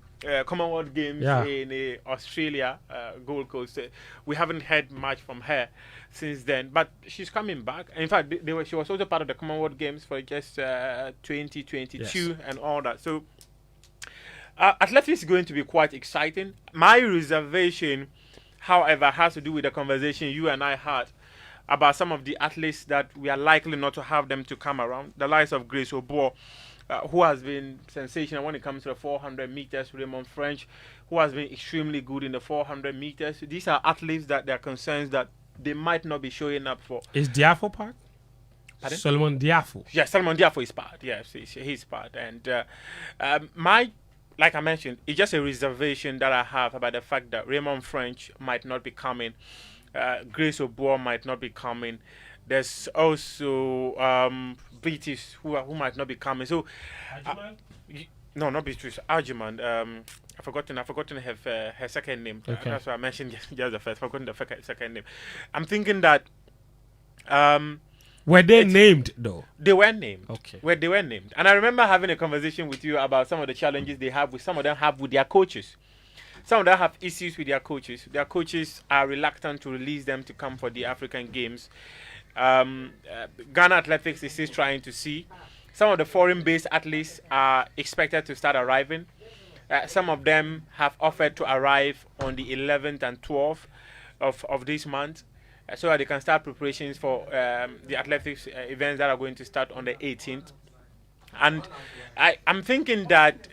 Commonwealth Games in Australia, Gold Coast, we haven't heard much from her since then. But she's coming back. In fact, she was also part of the Commonwealth Games for just 2022 and all that. So athletics is going to be quite exciting. My reservation, however, has to do with the conversation you and I had about some of the athletes that we are likely not to have them to come around. The likes of Grace Obour, who has been sensational when it comes to the 400 meters. Raymond French, who has been extremely good in the 400 meters. These are athletes that there are concerns that they might not be showing up for. Is Diafo part? Pardon? Solomon Diafo. Yeah, Solomon Diafo is part. Yes, he's part. And like I mentioned, it's just a reservation that I have about the fact that Raymond French might not be coming. Grace Obour might not be coming. There's also British who might not be coming. So, no, not Beatrice. Arjuman. I've forgotten her second name. Okay. That's why I mentioned just the first. Forgotten the second name. I'm thinking that. Were they named though? They were named. Okay. Where they were named, and I remember having a conversation with you about some of the challenges they have with some of them have with their coaches. Some of them have issues with their coaches. Their coaches are reluctant to release them to come for the African Games. Ghana Athletics is still trying to see. Some of the foreign-based athletes are expected to start arriving. Some of them have offered to arrive on the 11th and 12th of this month, so that they can start preparations for the athletics events that are going to start on the 18th. And I'm thinking that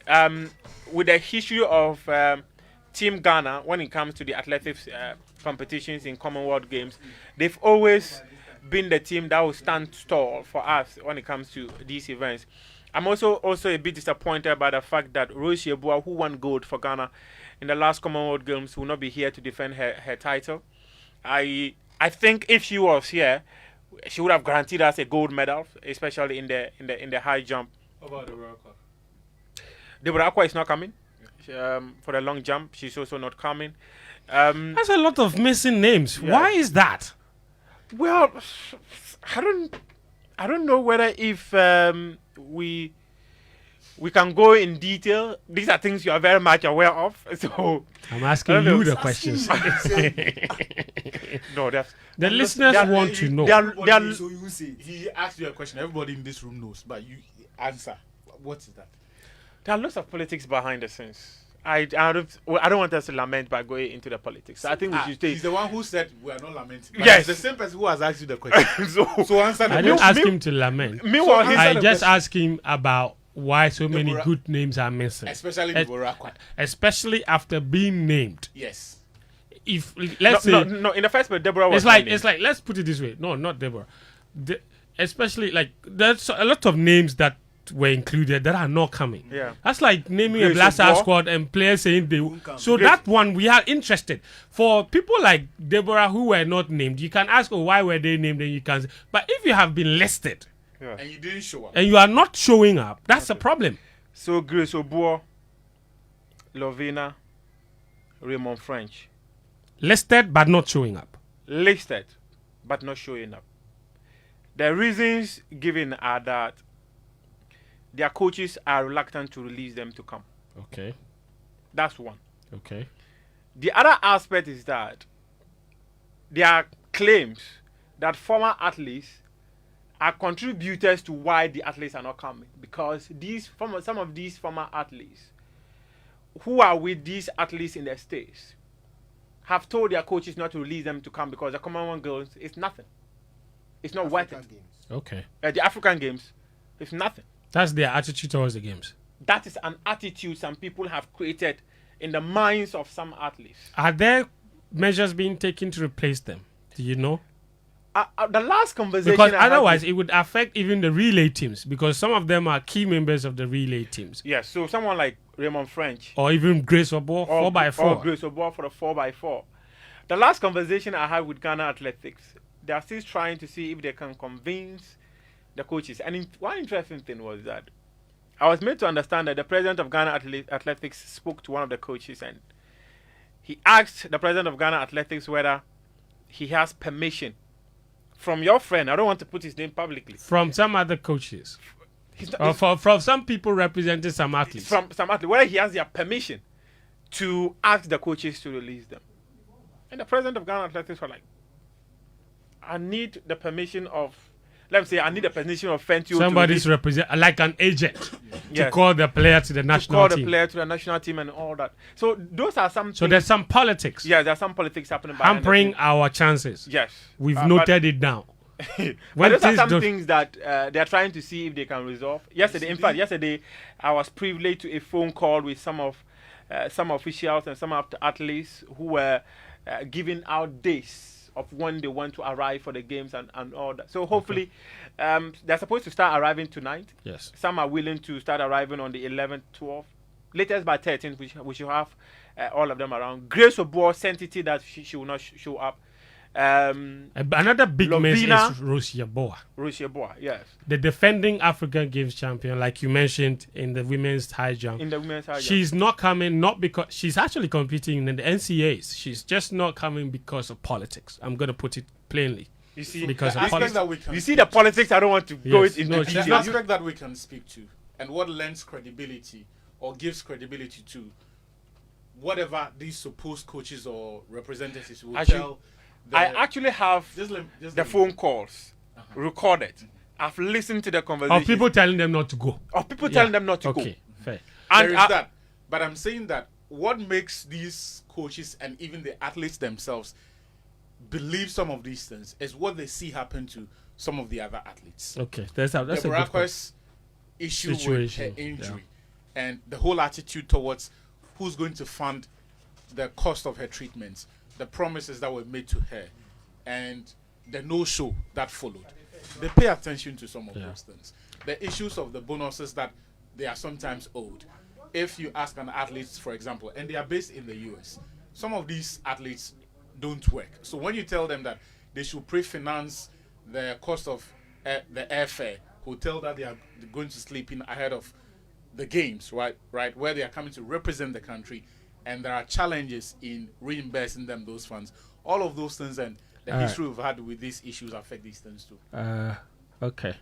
with the history of Team Ghana, when it comes to the athletics competitions in Commonwealth Games, they've always been the team that will stand tall for us when it comes to these events. I'm also a bit disappointed by the fact that Rose Yeboah, who won gold for Ghana in the last Commonwealth Games, will not be here to defend her title. I think if she was here, she would have guaranteed us a gold medal, especially in the high jump. How about Deborah Akwa? Deborah Akwa is not coming. For the long jump, she's also not coming. That's a lot of missing names. Yeah. Why is that? Well, I don't know whether if we can go in detail. These are things you are very much aware of. So I'm asking you the questions. No, the listeners want to know. He asked you a question. Everybody in this room knows, but you answer. What is that? There are lots of politics behind the scenes. I don't want us to lament by going into the politics. So I think we should stay. He's the one who said we are not lamenting. Yes, it's the same person who has asked you the question. so answer. I didn't ask him to lament. Meanwhile, I just asked him about why so many good names are missing, especially Deborah Akwa. Especially after being named. Yes. If let's say no, in the first place, Deborah was. It's like let's put it this way. No, not Deborah. Especially like there's a lot of names that were included that are not coming. Yeah. That's like naming a blaster squad and players saying they will come. So that one we are interested. For people like Deborah who were not named, you can ask, why were they named? And you can say, but if you have been listed and you didn't show up and you are not showing up, that's a problem. So Grace Obour, Lovina, Raymond French. Listed but not showing up. Listed but not showing up. The reasons given are that their coaches are reluctant to release them to come. Okay. That's one. Okay. The other aspect is that there are claims that former athletes are contributors to why the athletes are not coming, because some of these former athletes who are with these athletes in the States have told their coaches not to release them to come because the Commonwealth Games is nothing. It's not worth it. Okay. The African Games, it's nothing. That's their attitude towards the games. That is an attitude some people have created in the minds of some athletes. Are there measures being taken to replace them? Do you know? The last conversation. Because otherwise, it would affect even the relay teams, because some of them are key members of the relay teams. Yes, so someone like Raymond French. Or even Grace Obo, 4x4. Or Grace Obo for the 4x4. The last conversation I had with Ghana Athletics, they are still trying to see if they can convince the coaches. And one interesting thing was that I was made to understand that the president of Ghana Athletics spoke to one of the coaches, and he asked the president of Ghana Athletics whether he has permission from your friend. I don't want to put his name publicly. From some other coaches. From some people representing some athletes. From some athletes. Whether he has their permission to ask the coaches to release them. And the president of Ghana Athletics was like, I need the permission of, let me say, I need the permission of Fentuo. Somebody's represent, like an agent, to call the player to the national team. To call the player to the national team and all that. So those are some. So there's some politics. Yeah, there's some politics happening. Hampering our chances. Yes. We've noted it down. But those are some things that they're trying to see if they can resolve. Yesterday, I was privileged to a phone call with some officials and some of the athletes who were giving out days of when they want to arrive for the games and all that. So hopefully, they're supposed to start arriving tonight. Yes. Some are willing to start arriving on the 11th, 12th. Latest by 13th, we should have all of them around. Grace Obo sent it that she will not show up. Another big miss is Rosia Boa, yes. The defending African Games champion, like you mentioned in the women's high jump. She's not coming, not because she's actually competing in the NCAs. She's just not coming because of politics. I'm going to put it plainly. You see, because of politics. You see the politics. I don't want to go into. The aspect that we can speak to, and what lends credibility or gives credibility to whatever these supposed coaches or representatives will tell. I actually have the phone calls recorded. I've listened to the conversation. Of people telling them not to go. Telling them not to go. Okay, fair. And there is that. But I'm saying that what makes these coaches and even the athletes themselves believe some of these things is what they see happen to some of the other athletes. Okay, that's a good miraculous issue with her injury and the whole attitude towards who's going to fund the cost of her treatments. The promises that were made to her and the no-show that followed. They pay attention to some of those things. The issues of the bonuses that they are sometimes owed. If you ask an athlete, for example, and they are based in the US, some of these athletes don't work. So when you tell them that they should pre-finance the cost of the airfare, hotel that they are going to sleep in ahead of the games, right, where they are coming to represent the country, and there are challenges in reimbursing them those funds. All of those things and the history we've had with these issues affect these things too. Okay.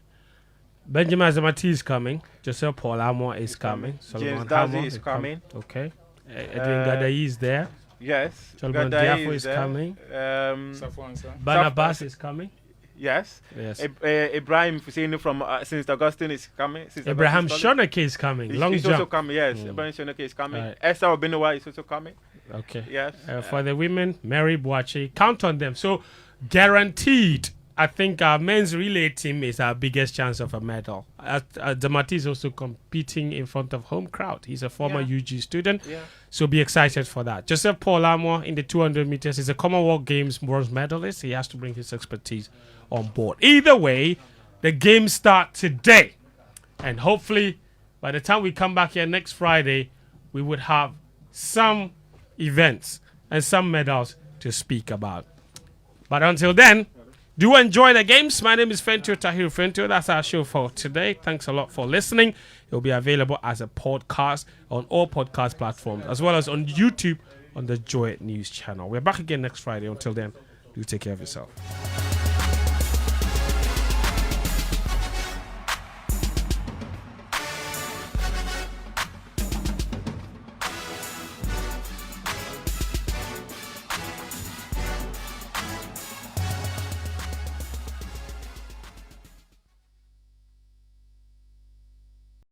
Benjamin Zamati is coming. Joseph Paul Amo is coming. James Dazi is coming. Okay. Edwin Gadayi is there. Yes. Solomon Diafo is coming. Barnabas is coming. Yes. Ibrahim Fusini from St. Augustine is coming. Abraham Shoneke is coming. He's also coming, yes. Abraham Shoneke is coming. Right. Esther Obinowa is also coming. Okay. Yes. For the women, Mary Boache. Count on them. So, guaranteed, I think our men's relay team is our biggest chance of a medal. Zamati is also competing in front of home crowd. He's a former UG student. Yeah. So be excited for that. Joseph Paul Amo in the 200 meters is a Commonwealth Games bronze medalist. He has to bring his expertise on board. Either way, the games start today. And hopefully, by the time we come back here next Friday, we would have some events and some medals to speak about. But until then, do enjoy the games. My name is Fentuo, Tahiru Fentuo. That's our show for today. Thanks a lot for listening. It will be available as a podcast on all podcast platforms, as well as on YouTube on the Joy News channel. We're back again next Friday. Until then, do take care of yourself.